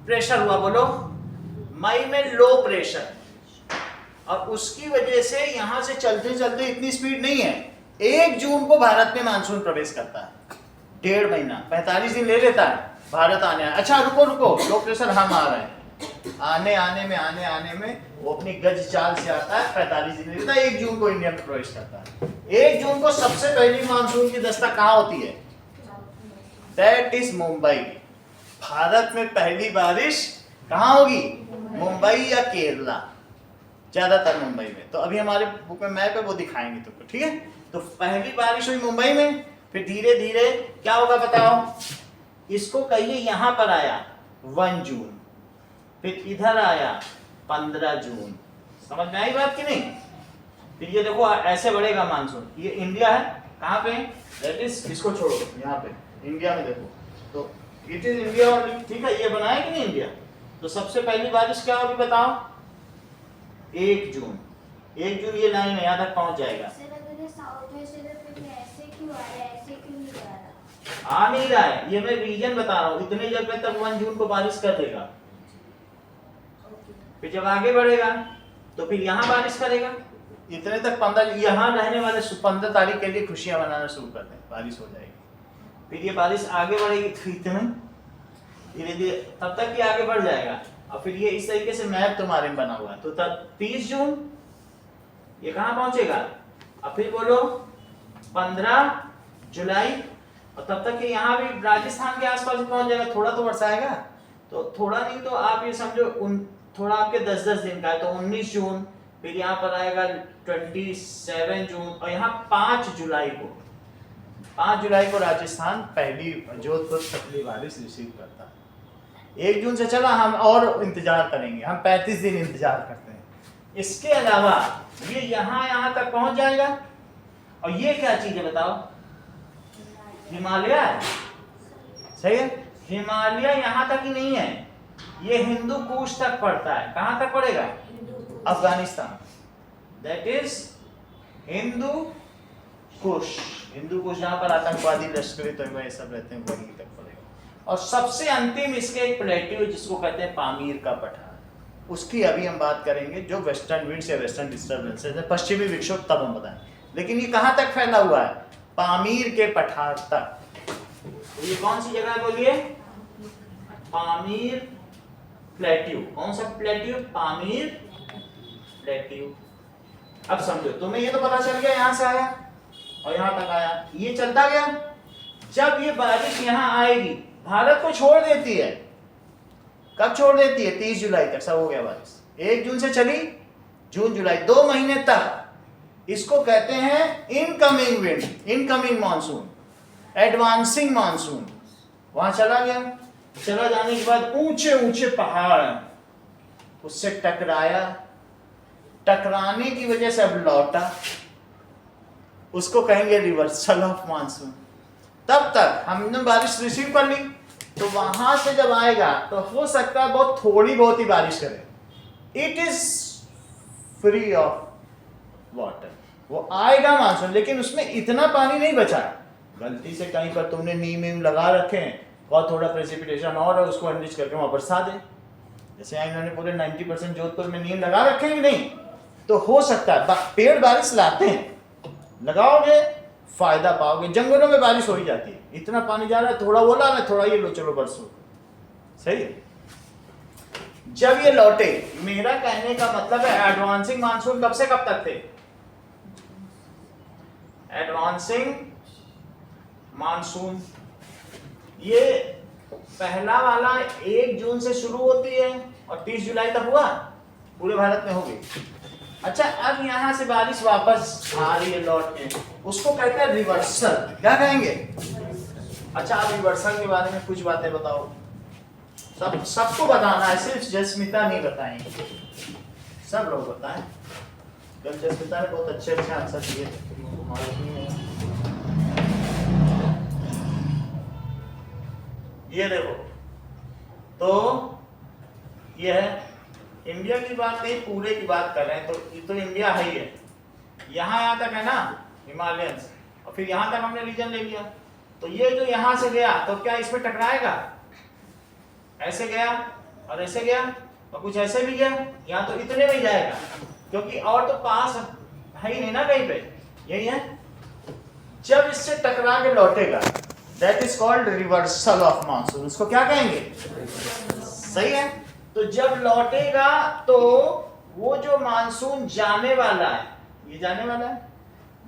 प्रेशर हुआ, बोलो, मई में लो प्रेशर, और उसकी वजह से यहां से चलते चलते इतनी स्पीड नहीं है, 1 जून को भारत में मानसून प्रवेश करता है, 1.5 महीना 45 दिन ले लेता है भारत आने। अच्छा रुको रुको, लो प्रेशर हम आ रहे हैं, आने में वो अपनी गज चाल से आता है, 45 दिन लेता है, 1 जून को इंडिया में प्रवेश करता है। 1 जून को सबसे पहली मानसून की दस्तक कहाँ होती है, दैट इज मुंबई। भारत में पहली बारिश कहाँ होगी, मुंबई या केरला, ज्यादातर मुंबई में। तो अभी हमारे बुक में मैप है, वो दिखाएंगे तुमको, ठीक है। तो पहली बारिश हुई मुंबई में, फिर धीरे धीरे क्या होगा बताओ, इसको कहिए यहाँ पर आया 1 जून, फिर इधर आया 15 जून, समझ में आई बात कि नहीं। फिर ये देखो ऐसे बढ़ेगा मानसून, ये इंडिया है, कहाँ पे, दैट इज, इसको छोड़ो, यहाँ पे इंडिया में देखो, तो इट इज इंडिया ओनली, ठीक है। ये बनाया कि नहीं इंडिया। तो सबसे पहली बारिश क्या होगी बताओ, 1 जून, 1 जून ये लाइन यहाँ तक पहुंच जाएगा। आ नहीं रहा है, ये मैं रीजन बता रहा हूँ, इतने जगह तक 1 जून को बारिश कर देगा, फिर जब आगे बढ़ेगा तो फिर यहाँ बारिश करेगा, इतने तक 15 यहाँ रहने वाले 15 तारीख के लिए खुशियां मनाना शुरू करते हैं, बारिश हो जाएगी। फिर ये बारिश आगे बढ़ेगी तो इतने धीरे धीरे तब तक ये आगे बढ़ जाएगा। और फिर ये इस तरीके से मैप तुम्हारे में बना हुआ है। तो तब 30 जून ये कहाँ पहुंचेगा, और फिर बोलो 15 जुलाई, और तब तक ये यहाँ भी राजस्थान के आसपास पहुंच जाएगा। थोड़ा तो बरसाएगा, तो थोड़ा नहीं तो आप ये समझो थोड़ा आपके 10-10 दिन का है तो 19 जून, फिर यहाँ पर आएगा 27 जून, और यहाँ 5 जुलाई को राजस्थान पहली जोधपुर पहली बारिश रिसीव करता है। 1 जून से चला हम और इंतजार करेंगे, हम 35 दिन इंतजार करते हैं। इसके अलावा ये यहाँ तक पहुंच जाएगा। और ये क्या चीज है बताओ, हिमालय है, सही है। हिमालय यहाँ तक ही नहीं है, ये हिंदू कुश तक पड़ता है। कहां तक पड़ेगा, अफगानिस्तान, दैट इज हिंदू कुश। हिंदू कुश जहां पर आतंकवादी लश्कर तैयबा ये सब रहते हैं, वहीं तक पड़ेगा। और सबसे अंतिम इसके एक प्लेट्यू जिसको कहते हैं पामीर का पठार, उसकी अभी हम बात करेंगे, जो वेस्टर्न विंड्स या वेस्टर्न डिस्टर्बेंसेस है, पश्चिमी विक्षोभ, तब हम बताएं। लेकिन ये कहां तक फैला हुआ है, पामीर के पठार तक। तो ये कौन सी जगह बोलिए, पामीर प्लेट्यू। कौन सा प्लेट्यू, पामीर प्लेट्यू। अब समझो, तुम्हें ये तो पता चल गया यहाँ से आया और यहाँ तक आया, ये चलता गया। जब ये बारिश यहाँ आएगी, भारत को छोड़ देती है। कब छोड़ देती है, 30 जुलाई तक सब हो गया बारिश। 1 जून से चली, जून जुलाई 2 महीने तक। इसको कहते हैं incoming wind, incoming monsoon, advancing monsoon. वहां चला गया, चला जाने के बाद ऊंचे ऊंचे पहाड़ उससे टकराया, टकराने की वजह से अब लौटा, उसको कहेंगे रिवर्सल ऑफ मानसून। तब तक हमने बारिश रिसीव कर ली, तो वहां से जब आएगा तो हो सकता है बहुत थोड़ी बहुत ही बारिश करे। It is free of water, वो आएगा मानसून, लेकिन उसमें इतना पानी नहीं बचा। गलती से कहीं पर तुमने नीम वीम लगा रखे हैं और थोड़ा प्रेसिपिटेशन और है, उसको एनरिच करके वहां बरसा दे। जैसे इन्होंने पूरे 90% जोधपुर में नीम लगा रखे हैं नहीं, तो हो सकता है पेड़ बारिश लाते हैं, लगाओगे फायदा पाओगे। जंगलों में बारिश हो ही जाती है, इतना पानी जा रहा है, थोड़ा वो ला रहा है, थोड़ा ये लो, चलो बरसो, सही है। जब ये लौटे, मेरा कहने का मतलब है एडवांसिंग मानसून कब से कब तक थे, एडवांसिंग मानसून ये पहला वाला 1 जून से शुरू होती है और 30 जुलाई तक हुआ, पूरे भारत में हो गई। अच्छा, अब यहां से बारिश वापस आ रही है लौट के, उसको कहते हैं रिवर्सल। क्या कहेंगे, अच्छा आप रिवर्सल के बारे में कुछ बातें बताओ। सबको बताना है, सिर्फ जस्मिता नहीं बताएंगे, सब लोग बताएं। कल जस्मिता ने बहुत अच्छे आंसर दिए। ये देखो, तो ये है इंडिया की बात नहीं, पूरे की बात कर रहे हैं। तो ये तो इंडिया है ही है, यहाँ तक है ना हिमालयंस, और फिर यहाँ तक हमने रीजन ले लिया। तो ये जो यहाँ से गया तो क्या इसमें टकराएगा, ऐसे गया और ऐसे गया और कुछ ऐसे भी गया, यहाँ तो इतने में ही जाएगा, क्योंकि और तो पास है ही नहीं ना कहीं पे, यही है। जब इससे टकरा के लौटेगा, that is called reversal of monsoon. उसको क्या कहेंगे, सही है। तो जब लौटेगा तो वो जो मानसून जाने वाला है, ये जाने वाला है,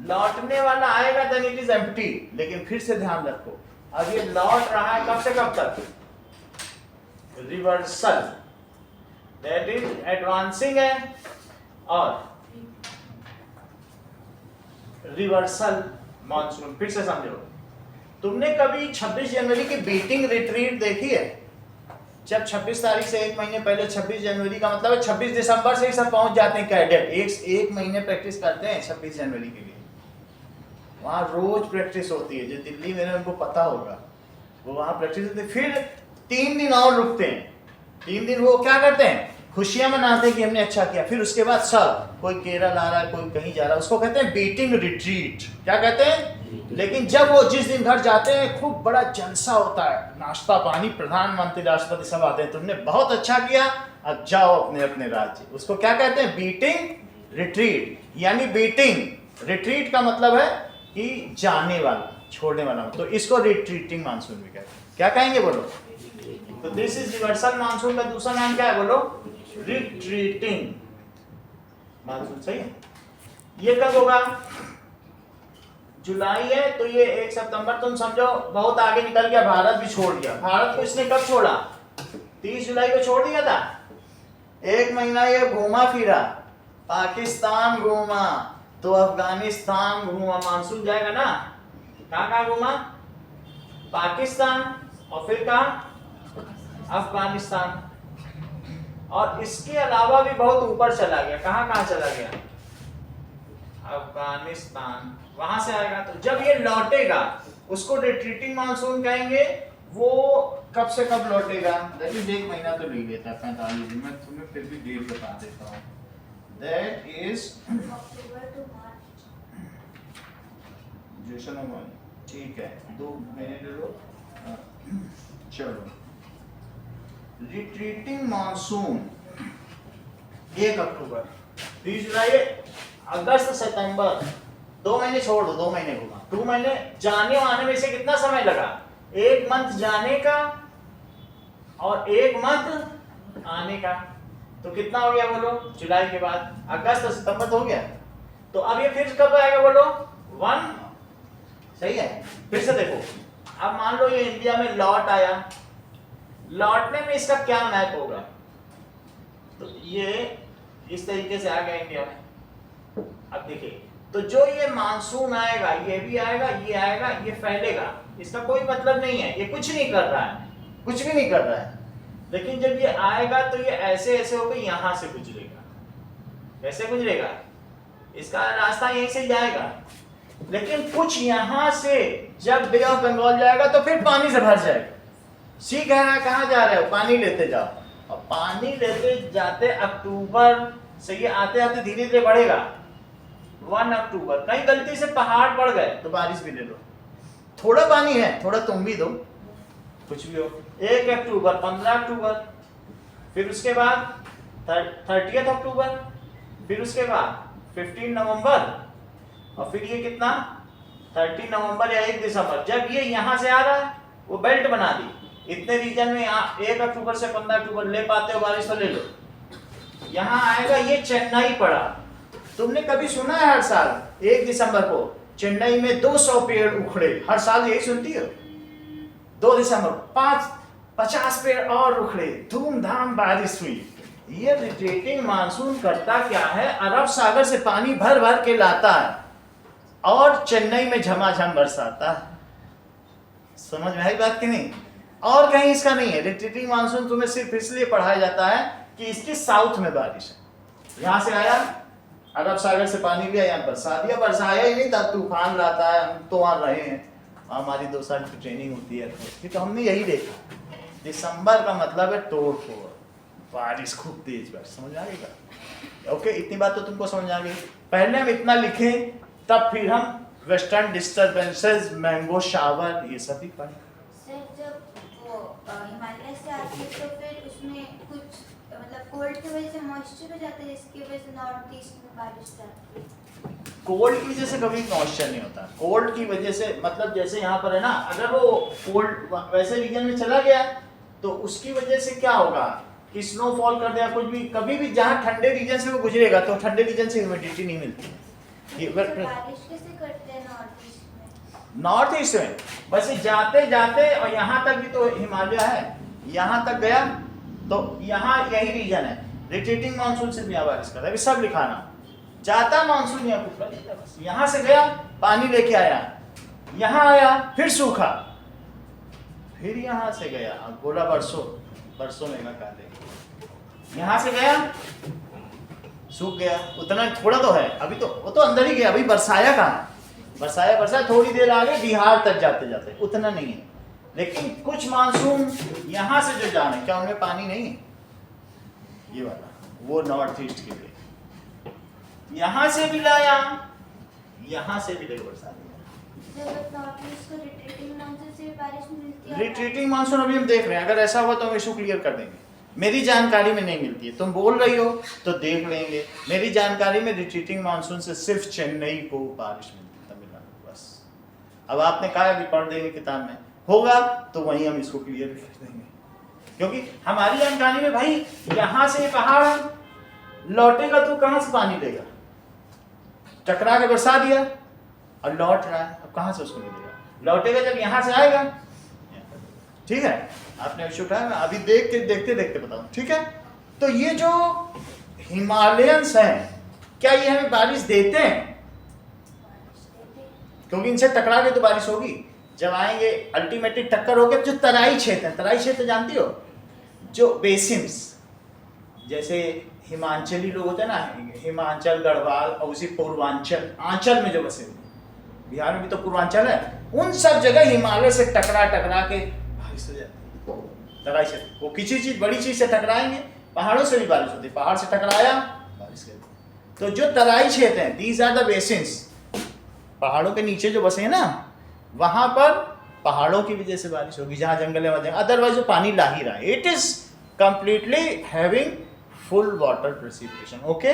लौटने वाला आएगा, देन इट इज एम्प्टी। लेकिन फिर से ध्यान रखो, अब ये लौट रहा है कब से कब तक, रिवर्सल, दैट इज एडवांसिंग है और रिवर्सल मानसून। फिर से समझो, तुमने कभी 26 जनवरी की बीटिंग रिट्रीट देखी है? जब 26 तारीख से 1 महीने पहले, 26 जनवरी का मतलब है 26 दिसंबर से ही सब पहुंच जाते हैं कैडेट, एक महीने प्रैक्टिस करते हैं 26 जनवरी के लिए। वहाँ रोज प्रैक्टिस होती है, जो दिल्ली में उनको पता होगा, वो वहाँ प्रैक्टिस होती है। फिर 3 दिन और रुकते हैं, 3 दिन वो क्या करते हैं, खुशियां मनाते हैं कि हमने अच्छा किया। फिर उसके बाद सब, कोई केरल आ रहा है, कोई कहीं जा रहा है, उसको कहते हैं बीटिंग रिट्रीट। क्या कहते हैं? लेकिन जब वो जिस दिन घर जाते हैं, खूब बड़ा जलसा होता है, नाश्ता पानी, प्रधानमंत्री राष्ट्रपति सब आते हैं, तुमने बहुत अच्छा किया, अब जाओ अपने अपने राज्य। उसको क्या कहते हैं, बीटिंग रिट्रीट। यानी बीटिंग। रिट्रीट का मतलब है कि जाने वाला, छोड़ने वाला, तो इसको रिट्रीटिंग मानसून भी कहते हैं। क्या कहेंगे बोलो? तो दिस इज रिवर्सल मानसून का दूसरा नाम क्या है बोलो? Retreating monsoon. सही है। ये कब होगा? जुलाई है तो ये 1 सितंबर, तुम समझो बहुत आगे निकल गया, भारत भी छोड़ दिया। भारत को इसने कब छोड़ा? 30 जुलाई को छोड़ दिया था। 1 महीना ये घूमा फिरा, पाकिस्तान घूमा तो अफगानिस्तान घूमा, मानसून जाएगा ना। कहाँ घूमा? पाकिस्तान, और फिर कहाँ? अफगानिस्तान। और इसके अलावा भी बहुत ऊपर चला गया। कहाँ चला गया? अफगानिस्तान, वहां से आएगा। तो जब ये लौटेगा उसको रिट्रीटिंग मानसून कहेंगे। वो कब से कब लौटेगा? दैट 1 महीना तो ले लेता है, 45 दिन। मैं तुम्हें फिर भी डेट बता देता हूँ। दैट इज अक्टूबर टू मार्च। ठीक है, 2 महीने ले लो। चलो, रिट्रीटिंग मानसून 1 अक्टूबर, 30 जुलाई, अगस्त, सितंबर, 2 महीने छोड़ दो, 2 महीने घूमा। 2 महीने जाने आने में से कितना समय लगा? 1 मंथ जाने का और 1 मंथ आने का, तो कितना हो गया बोलो? जुलाई के बाद अगस्त सितंबर तो हो गया। तो अब ये फिर कब आएगा बोलो? 1। सही है। फिर से देखो, अब मान लो ये इंडिया में लौट आया, लौटने में इसका क्या मैप होगा? तो ये इस तरीके से आ गया इंडिया में। अब देखिए, तो जो ये मानसून आएगा, ये भी आएगा, ये आएगा, ये फैलेगा, इसका कोई मतलब नहीं है, ये कुछ नहीं कर रहा है, कुछ भी नहीं कर रहा है। लेकिन जब ये आएगा तो ये ऐसे ऐसे होकर यहां से गुजरेगा। कैसे गुजरेगा? इसका रास्ता यहीं से जाएगा, लेकिन कुछ यहां से जब बे ऑफ बंगाल जाएगा तो फिर पानी से भर जाएगा। सी कह रहा है कहां जा रहे हो? पानी लेते जाओ। और पानी लेते जाते अक्टूबर से ये आते आते धीरे धीरे बढ़ेगा। 1 अक्टूबर कहीं गलती से पहाड़ बढ़ गए तो बारिश भी ले लो। थोड़ा पानी है, थोड़ा तुम भी दो, कुछ भी हो। 1 अक्टूबर, 15 अक्टूबर, फिर उसके बाद 30 अक्टूबर, फिर उसके बाद 15 नवंबर, और फिर ये कितना? 30 नवंबर या 1 दिसंबर। जब ये यहां से आ रहा है, वो बेल्ट बना दी। इतने रीजन में 1 अक्टूबर से 15 अक्टूबर ले पाते हो बारिश तो ले लो। यहां आएगा, ये चेन्नई पड़ा। तुमने कभी सुना है हर साल 1 दिसंबर को चेन्नई में 200 पेड़ उखड़े? हर साल यही सुनती हो। 2 दिसंबर 50 पेड़ और उखड़े, धूमधाम बारिश हुई। ये रिट्रीटिंग मानसून करता क्या है? अरब सागर से पानी भर भर के लाता है और चेन्नई में झमाझम बरसाता है। समझ में आई बात कि नहीं? और कहीं इसका नहीं है। रिट्रीटिंग मानसून तुम्हें सिर्फ इसलिए पढ़ाया जाता है कि इसकी साउथ में बारिश है। यहां से आया, अरब सागर से पानी भी आया, बरसा दिया। बरसाया ही नहीं था, तूफान लाता है। हम तो वहां रहे हैं, हमारी 2 साल की ट्रेनिंग होती है, तो हमने यही देखा। दिसंबर का मतलब है तोड़ फोड़, बारिश खूब तेज बारिश। समझ आ गई? ओके, इतनी बात तो तुमको समझ आ गई। पहले हम इतना लिखें, तब फिर हम वेस्टर्न डिस्टर्बेंसेस, मैंगो शावर, ये सब भी पढ़ें। सर, जब वो हिमालय से आती है तो फिर उसमें कुछ मतलब कोल्ड की वजह से मॉइस्चर हो जाता है, जिसकी वजह से नॉर्थ ईस्ट में बारिश आती है। कोल्ड की वजह से कभी मॉइस्चर नहीं होता। कोल्ड की वजह से मतलब जैसे यहाँ पर है ना, अगर वो कोल्ड वैसे रीजन में चला गया तो उसकी वजह से क्या होगा कि स्नोफॉल कर दिया, कुछ भी। कभी भी जहाँ ठंडे रीजन से वो गुजरेगा तो ठंडे रीजन से ह्यूमिडिटी नहीं मिलती। बारिश कैसे करते हैं नॉर्थ ईस्ट में? नॉर्थ ईस्ट में बस जाते जाते, और यहाँ तक भी तो हिमालय है, यहाँ तक गया तो यहाँ यही रीजन है। रिट्रीटिंग मानसून से भी यहाँ बारिश कर रहा है, सब लिखाना। जाता मानसून यहाँ कुछ बस, यहाँ से गया पानी लेके आया, यहाँ आया फिर सूखा, फिर यहाँ से गया, बोला बरसों में काले, यहाँ से गया सूख गया। उतना थोड़ा तो है, अभी तो वो तो अंदर ही गया, अभी बरसाया कहाँ? बरसाया थोड़ी देर आगे बिहार तक जाते जाते, उतना नहीं है। लेकिन कुछ मानसून यहाँ से जो जाने, क्या उनमें पानी नहीं है? ये वाला वो नॉर्थ ईस्ट के लिए यहाँ से भी लाया, यहाँ से भी ले बरसा दिया। नॉर्थ ईस्ट को रिट्रीटिंग मानसून से बारिश मिलती है। रिट्रीटिंग मानसून अभी हम देख रहे हैं, अगर ऐसा हुआ तो हम इशू क्लियर कर देंगे। मेरी जानकारी में नहीं मिलती है, तुम बोल रही हो तो देख लेंगे। मेरी जानकारी में रिट्रीटिंग मानसून से सिर्फ चेन्नई को बारिश मिलती है, तमिलनाडु बस। अब आपने कहा कि पढ़ देंगे किताब में, होगा तो वहीं हम इसको क्लियर कर देंगे, क्योंकि हमारी जानकारी में भाई यहाँ से पहाड़ लौटेगा तो कहाँ से पानी देगा, टकरा के बरसा दिया और लौट रहा है, अब कहाँ से उसको मिलेगा, लौटेगा जब यहाँ से आएगा। ठीक है, आपने विषय उठाया, मैं अभी देखते देखते बताऊं। ठीक है, तो ये जो हिमालयंस हैं क्या ये हमें बारिश देते हैं? क्योंकि इनसे टकरा के तो बारिश होगी, जब आएंगे अल्टीमेटली टक्कर होकर। जो तराई क्षेत्र है, तराई क्षेत्र जानती हो, जो बेसिन्स, जैसे हिमाचली लोग होते हैं ना, हिमाचल, गढ़वाल और उसी पूर्वांचल, आंचल में जो बसे हुए, बिहार में भी तो पूर्वांचल है, उन सब जगह हिमालय से टकरा के बारिश हो जाती है। तराई क्षेत्र वो किसी चीज, बड़ी चीज से टकराएंगे, पहाड़ों से भी बारिश होती है, पहाड़ से टकराया बारिश कर दी। तो जो तराई क्षेत्र हैं, दीज आर द बेसिन्स, पहाड़ों के नीचे जो बसे हैं ना, वहां पर पहाड़ों की वजह से बारिश होगी, जहां जंगल है वहां, अदरवाइज वो पानी ला ही रहा है। It is completely having full water precipitation. Okay,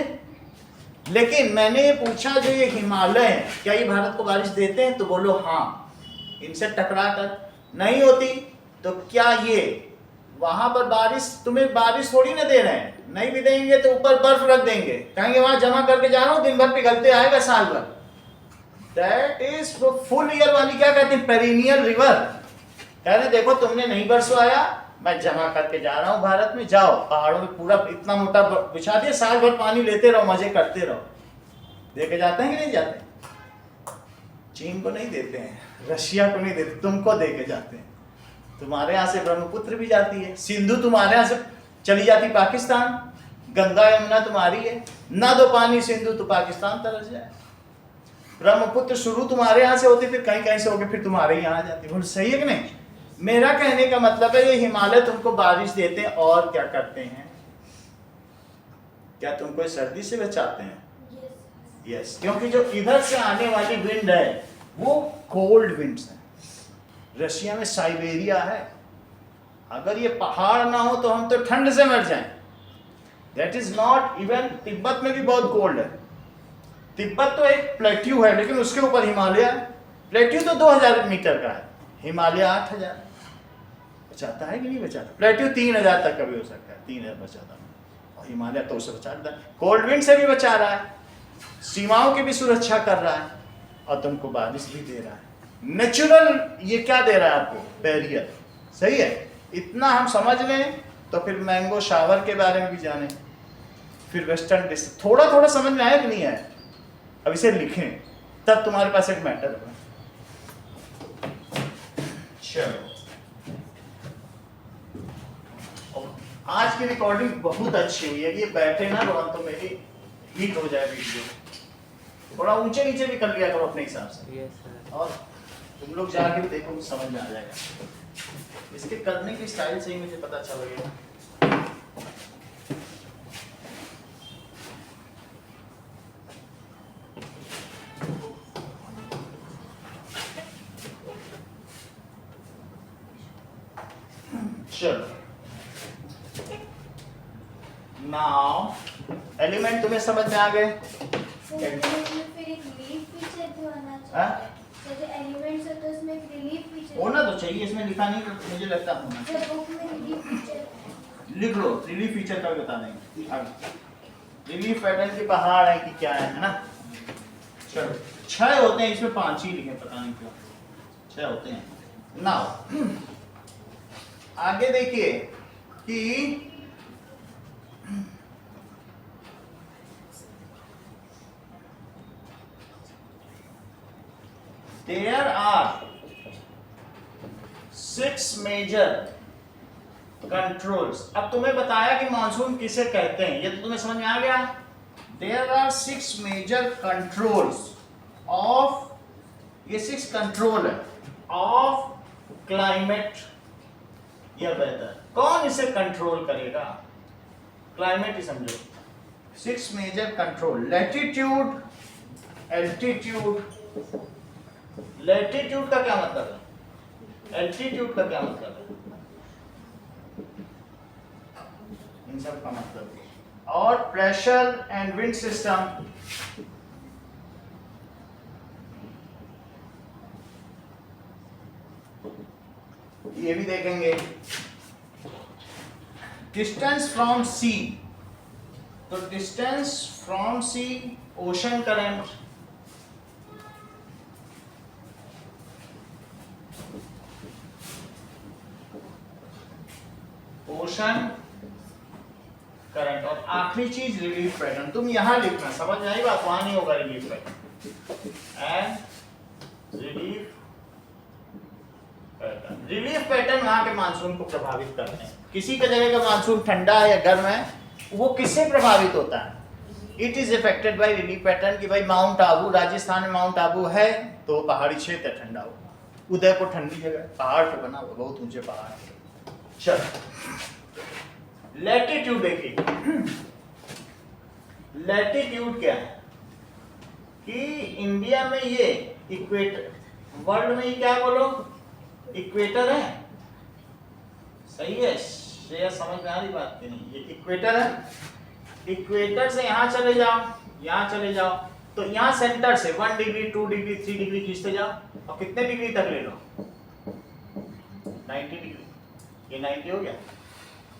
लेकिन मैंने ये पूछा जो ये हिमालय है क्या ये भारत को बारिश देते हैं, तो बोलो हाँ, इनसे टकरा कर नहीं होती तो क्या ये वहां पर बारिश, तुम्हें बारिश थोड़ी ना दे रहे हैं, नहीं भी देंगे तो ऊपर बर्फ रख देंगे, कहेंगे वहां जमा करके जा रहा हूं, दिन भर पिघलते आएगा साल भर। दैट इज फुल ईयर वाली, क्या कहते हैं, पेरिनियल रिवर। कह रहे देखो तुमने नहीं बरसवाया, मैं जमा करके जा रहा हूं भारत में, जाओ पहाड़ों में पूरा इतना मोटा बिछा दिया, साल भर पानी लेते रहो, मजे करते रहो। देखे जाते हैं कि नहीं जाते? चीन को नहीं देते हैं, रशिया को नहीं देते, तुमको देके जाते हैं। तुम्हारे यहाँ से ब्रह्मपुत्र भी जाती है, सिंधु तुम्हारे यहाँ से चली जाती पाकिस्तान, गंगा यमुना तुम्हारी है, ना दो पानी सिंधु तो पाकिस्तान तरस जाए। ब्रह्मपुत्र शुरू तुम्हारे यहाँ से होती, फिर कहीं कहीं से होकर फिर तुम्हारे यहाँ आ जाती। बोल सही है कि नहीं? मेरा कहने का मतलब है ये हिमालय तुमको बारिश देते हैं और क्या करते हैं? क्या तुमको सर्दी से बचाते हैं? यस, क्योंकि जो इधर से आने वाली विंड है वो कोल्ड विंड्स है। रशिया में साइबेरिया है, अगर ये पहाड़ ना हो तो हम तो ठंड से मर जाएं। That is not even, Tibet में भी बहुत कोल्ड है। तिब्बत तो एक प्लेट्यू है, लेकिन उसके ऊपर हिमालय है। प्लेट्यू तो 2000 मीटर का है, हिमालय 8000। बचाता है कि नहीं बचाता? प्लेट्यू 3000 तक का भी हो सकता है, 3000 बचाता है, और हिमालय तो उसे बचाता है। कोल्ड विंड से भी बचा रहा है, सीमाओं की भी सुरक्षा कर रहा है, और तुमको बारिश भी दे रहा है। नेचुरल ये क्या दे रहा है आपको? बैरियर। सही है, इतना हम समझ लें तो फिर मैंगो शावर के बारे में भी जाने, फिर वेस्टर्न डिश थोड़ा थोड़ा समझ में आया कि नहीं आया? अब इसे लिखें तब तुम्हारे पास एक मैटर होगा। चलो, आज की रिकॉर्डिंग बहुत अच्छी हुई है। ये बैठे ना तो मेरी हिट हो जाए वीडियो, थोड़ा ऊंचे नीचे भी कर लिया करो अपने हिसाब से, और तुम लोग जाके भी देखो, समझ में आ जाएगा। इसके करने की स्टाइल से ही मुझे पता चल गया। चलो, नाउ एलिमेंट तुम्हें समझ में आ गए? फिर एक लीफ फीचर भी होना चाहिए। जैसे एलिमेंट्स है तो इसमें एक रिलीफ फीचर होना तो चाहिए, इसमें लिखा नहीं, मुझे लगता होना चाहिए। बुक में रिलीफ फीचर लिख लो, रिलीफ फीचर का भी बता देंगे आगे। रिलीफ पैटर्न के पहाड़ है कि क्या है ना? चलो, 6 होते हैं, इसमें 5 ही लिखे, पता नहीं क्यों 6 होते हैं। नाउ आगे देखिए कि there are 6 major controls। अब तुम्हें बताया कि मानसून किसे कहते हैं, ये तो तुम्हें समझ में आ गया। there are 6 major controls of, ये 6 कंट्रोल है ऑफ क्लाइमेट या वेदर। कौन इसे कंट्रोल करेगा? क्लाइमेट ही समझो। 6 major control, latitude, altitude. Latitude का क्या मतलब है? एल्टीट्यूड का क्या मतलब है? इन सब का मतलब। और प्रेशर एंड विंड सिस्टम, ये भी देखेंगे। डिस्टेंस फ्रॉम सी, तो distance from sea, ocean current, ocean current, और आखिरी चीज रिलीफ पैटर्न। तुम यहां लिखना, समझ में आई बात, वहां नहीं होगा relief pattern. And relief pattern, relief pattern वहां के मानसून को प्रभावित करते हैं। किसी का जगह का मानसून ठंडा है या गर्म है, वो किससे प्रभावित होता है? It is affected by relief pattern. कि भाई माउंट आबू, राजस्थान में माउंट आबू है तो पहाड़ी क्षेत्र ठंडा होगा, उदयपुर ठंडी जगह, पहाड़ पे बना हुआ, बहुत ऊंचे पहाड़ है। चलो लैटिट्यूड देखिए। लैटिट्यूड क्या है कि इंडिया में ये इक्वेटर, वर्ल्ड में ये क्या बोलो, इक्वेटर है, सही है श्रेया, समझ में आ रही बात की नहीं? ये इक्वेटर है, इक्वेटर से यहां चले जाओ, यहां चले जाओ, तो यहां सेंटर से 1 डिग्री 2 डिग्री 3 डिग्री खींचते जाओ, और कितने डिग्री तक ले लो, 90 डिग्री, ये 90 हो गया।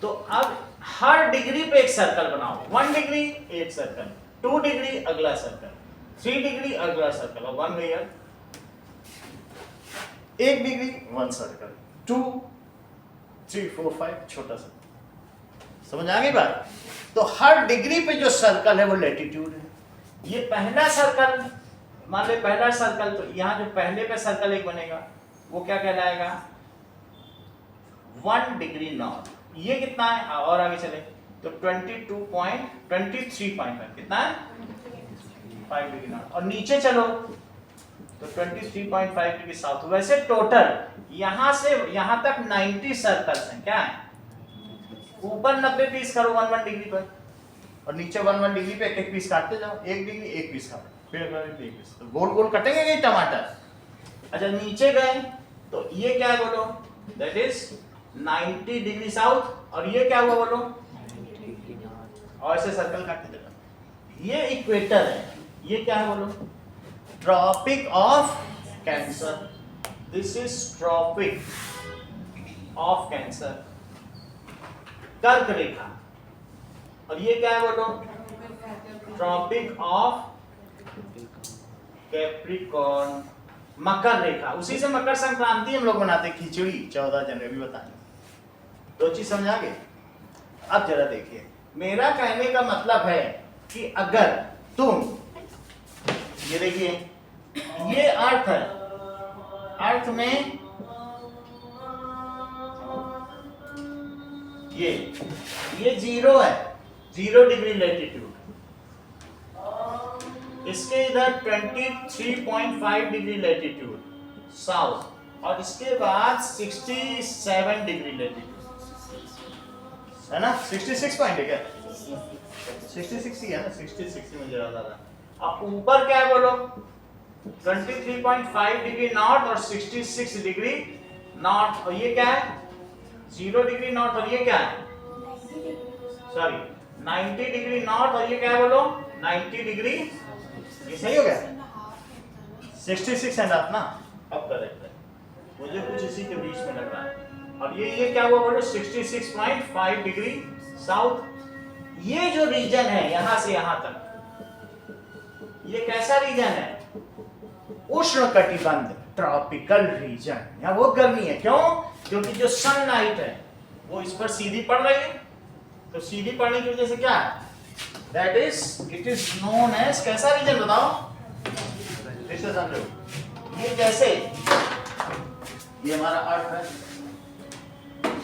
तो अब हर डिग्री पे एक सर्कल बनाओ, 1 डिग्री एक सर्कल, 2 डिग्री अगला सर्कल, 3 डिग्री अगला सर्कल, और 1 लेयर, 1 डिग्री 1 सर्कल, 2 3 4 5 छोटा सा। समझ आ गई बात? तो हर डिग्री पे जो सर्कल है वो लैटिट्यूड है। ये पहला सर्कल, मान ले पहला सर्कल, तो यहां जो पहले पे सर्कल एक बनेगा वो क्या कहलाएगा, 1 डिग्री नॉर्थ। ये कितना है, और आगे चले तो 23.5 कितना है, 5 डिग्री नॉर्थ। और नीचे चलो तो 23.5 डिग्री साउथ। वैसे टोटल यहां से यहां तक 90 सर्कल्स हैं। क्या है, ऊपर 90 पीस करो 1 डिग्री पर, और नीचे 1 डिग्री पे एक पीस काटते जाओ, 1 डिग्री 1 पीस काटो, फिर अगला डिग्री 1 पीस, तो गोल गोल कटेंगे ये टमाटर। अच्छा नीचे गए तो ये क्या है बोलो, दैट इज 90 डिग्री साउथ, और ये क्या हुआ बोलो, और ऐसे सर्कल काटते जाओ। ये इक्वेटर है, ये क्या है बोलो, tropic of cancer. This is tropic of cancer, कर्क रेखा। और ये क्या है बोलो, ट्रॉपिक ऑफ कैप्रिकॉर्न, मकर रेखा। उसी से मकर संक्रांति हम लोग मनाते, खिचड़ी 14 जनवरी बताएंगे। दो चीज समझा गए? अब जरा देखिए, मेरा कहने का मतलब है कि अगर तुम, ये देखिए ये अर्थ है, अर्थ में ये 0 है, 0 डिग्री लैटिट्यूड, इसके इधर 23.5 डिग्री लैटिट्यूड साउथ, और इसके बाद 67 डिग्री लैटिट्यूड है ना, 66 पॉइंट है क्या, 66 ही है ना, 66 में जरा ज्यादा। अब ऊपर क्या है बोलो, 23.5 डिग्री नॉर्थ और 66 डिग्री नॉर्थ, और ये क्या है 0 डिग्री नॉर्थ, और ये क्या है, सॉरी 90 डिग्री नॉर्थ, और ये क्या है बोलो 90 डिग्री, ये सही हो गया, 66 एंड हाफ ना, अब करेक्ट है, मुझे कुछ इसी के बीच में लग रहा है। और ये क्या हुआ बोलो 66.5 डिग्री साउथ। ये जो रीजन है यहां से यहां तक, ये कैसा रीजन है, उष्ण कटिबंध, ट्रॉपिकल रीजन। यहाँ बहुत गर्मी है, क्यों, क्योंकि जो सनलाइट है वो इस पर सीधी पड़ रही है, तो सीधी पड़ने की वजह से क्या है, that is it is known as, कैसा रीजन बताओ, ये जैसे ये हमारा अर्थ है,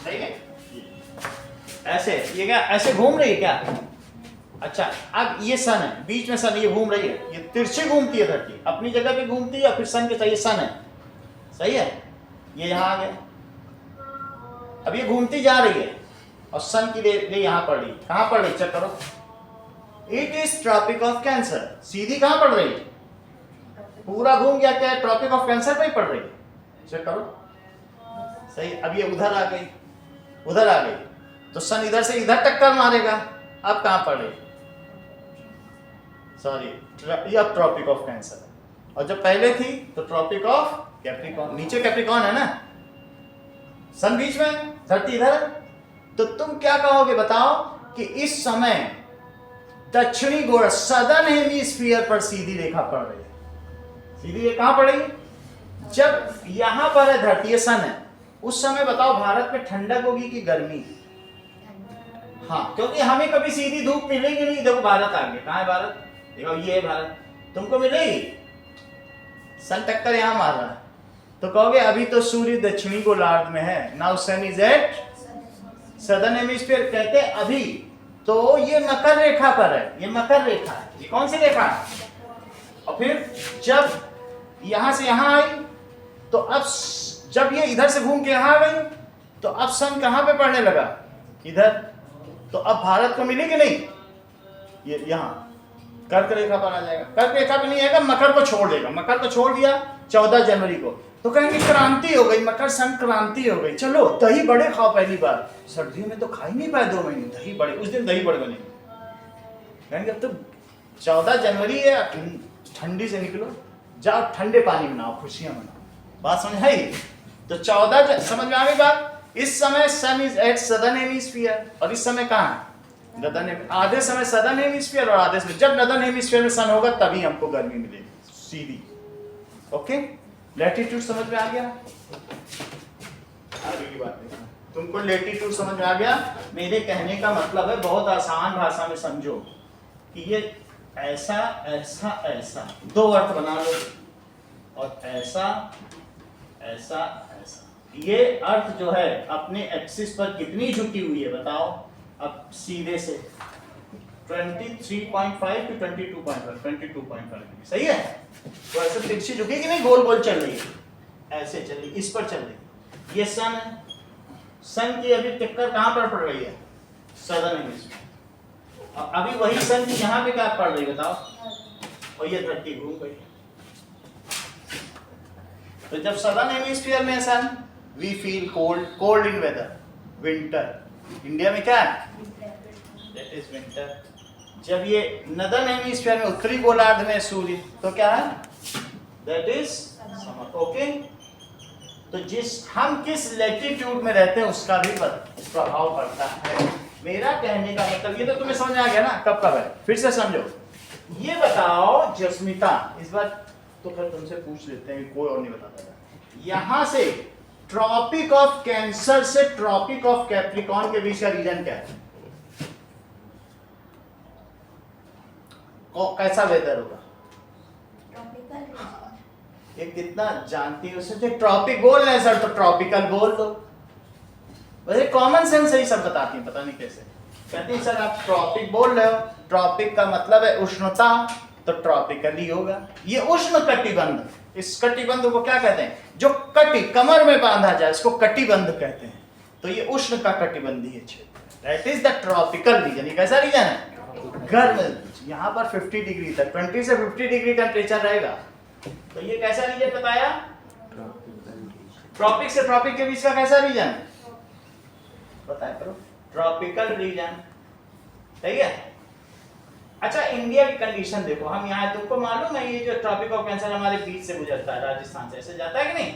सही है, ऐसे ये क्या ऐसे घूम रही है क्या, अच्छा अब ये सन है, बीच में सन, ये घूम रही है, ये तिरछी घूमती है धरती, अपनी जगह पे घूमती है, फिर सन के चाहिए, सन है, सही है, ये यहाँ आ गया, अब ये घूमती जा रही है और सन की रे यहाँ पड़ रही, कहाँ पड़ रही, चेक करो, it is tropic of cancer. सीधी कहाँ पड़ रही, पूरा घूम गया, क्या ट्रॉपिक ऑफ कैंसर पे ही पड़ रही, चेक करो, सही। अब ये उधर आ गई, उधर आ गई, तो सन इधर से इधर टक्कर मारेगा। अब कहाँ पड़े, सॉरी, ये अब ट्रॉपिक ऑफ कैंसर है, और जब पहले थी तो ट्रॉपिक ऑफ कैप्रिकॉर्न। नीचे कैप्रिकॉर्न है ना, सन बीच में, धरती इधर है। तो तुम क्या कहोगे बताओ कि इस समय दक्षिणी गोल सदर्न हेमिस्फीयर पर सीधी रेखा पड़ रही है। सीधी रेखा कहां पड़ेगी, जब यहां पर है धरती, ये सन है, उस समय बताओ भारत में ठंडक होगी कि गर्मी? हाँ, क्योंकि हमें कभी सीधी धूप मिलेगी नहीं। देखो भारत आगे, कहां है भारत, देखो ये है भारत, तुमको मिलेगी? सन टक्कर यहां मार रहा है, तो कहोगे अभी तो सूर्य दक्षिणी गोलार्ध में है, now sun is at southern hemisphere. कहते हैं अभी तो ये मकर रेखा पर है, ये मकर रेखा है, ये कौन सी रेखा है? और फिर जब यहां से यहां आई तो अब जब ये इधर से घूम के यहां आ गई तो अब सन कहां पे पड़ने लगा, इधर। तो अब भारत को मिली कि नहीं, ये यहां कर्क रेखा पर आ जाएगा। कर्क रेखा पे नहीं आएगा, मकर को छोड़ देगा। मकर को छोड़ दिया 14 जनवरी को, तो कहेंगे क्रांति हो गई, मकर संक्रांति हो गई। चलो दही बड़े खाओ पहली बार, सर्दियों में तो खा ही नहीं पाए 2 महीने दही बड़े, उस दिन दही बड़े बने। कहेंगे अब तो 14 जनवरी है, ठंडी से निकलो, जाओ ठंडे पानी बनाओ, खुशियां मनाओ। बात समझ आई? तो 14 समझ में आ गई बात। इस समय सन इज एट सदर्न हेमिस्फीयर, और इस समय कहाँ, आधे समय सदर्न हेमिस्फीयर और आधे समय, जब नदर्न हेमिस्फीयर में सन होगा तभी हमको गर्मी मिलेगी सीधी। ओके, लैटिट्यूड समझ में आ गया? आगे की बात देखना, तुमको लैटिट्यूड समझ में आ गया? मेरे कहने का मतलब है बहुत आसान भाषा में समझो कि ये ऐसा ऐसा ऐसा 2 अर्थ बना लो, और ऐसा ऐसा ऐसा। ये अर्थ जो है अपने एक्सिस पर कितनी झुकी हुई है बताओ? अब सीधे से 23.5 to 22.5, 22.5 सही है। तो ऐसे तिरछी झुकी कि नहीं, गोल गोल चल रही है, ऐसे चल रही, इस पर चल रही। ये सन है, सन की अभी टक्कर कहां पर पड़ रही है, सदर्न हेमिस्फीयर। और अभी वही सन की यहां पे क्या पड़ रही बताओ, और ये धरती घूम गई। तो जब सदर्न हेमिस्फीयर में sun, we feel cold, cold in weather, winter. India में क्या है, दैट इज विंटर। जब ये नदर्न हेमिस्फीयर में, उत्तरी गोलार्ध में सूर्य, तो क्या है, दैट इज समर। ओके, तो हम किस लैटिट्यूड में रहते हैं उसका भी प्रभाव पड़ता है। मेरा कहने का मतलब, ये तो तुम्हें समझ आ गया ना, कब कब है, फिर से समझो। ये बताओ जस्मिता, इस बार तो फिर तुमसे पूछ लेते हैं, कोई और नहीं बताता था। यहां से ट्रॉपिक ऑफ कैंसर से ट्रॉपिक ऑफ कैप्रिकॉर्न के बीच का रीजन क्या है, कैसा वेदर होगा? ये कितना जानती हो, सोचे ट्रॉपिक बोल रहे हैं सर तो ट्रॉपिकल बोल दो। वैसे कॉमन सेंस से ही सब बताती हैं, पता नहीं कैसे कहती हैं। सर आप ट्रॉपिक बोल रहे हो, ट्रॉपिक का मतलब है उष्णता, तो ट्रॉपिकल ही होगा। ये उष्ण कटिबंध, इस कटिबंध को क्या कहते हैं, जो कटी कमर में बांधा जाए इसको कटिबंध कहते हैं। तो ये उष्ण का कटिबंधीय क्षेत्र, that is the tropical region. ये कैसा रीजन है, गर्म। यहाँ पर 50 डिग्री तक, 20 से 50 डिग्री टेम्परेचर रहेगा। तो ये कैसा रीजन बताया, ट्रॉपिक से ट्रॉपिक के बीच का कैसा रीजन बताया करो, ट्रॉपिकल रीजन। सही है। अच्छा, इंडिया की कंडीशन देखो, हम यहाँ, तुमको मालूम है ये जो ट्रॉपिक ऑफ कैंसर हमारे बीच से गुजरता है, राजस्थान से ऐसे जाता है कि नहीं,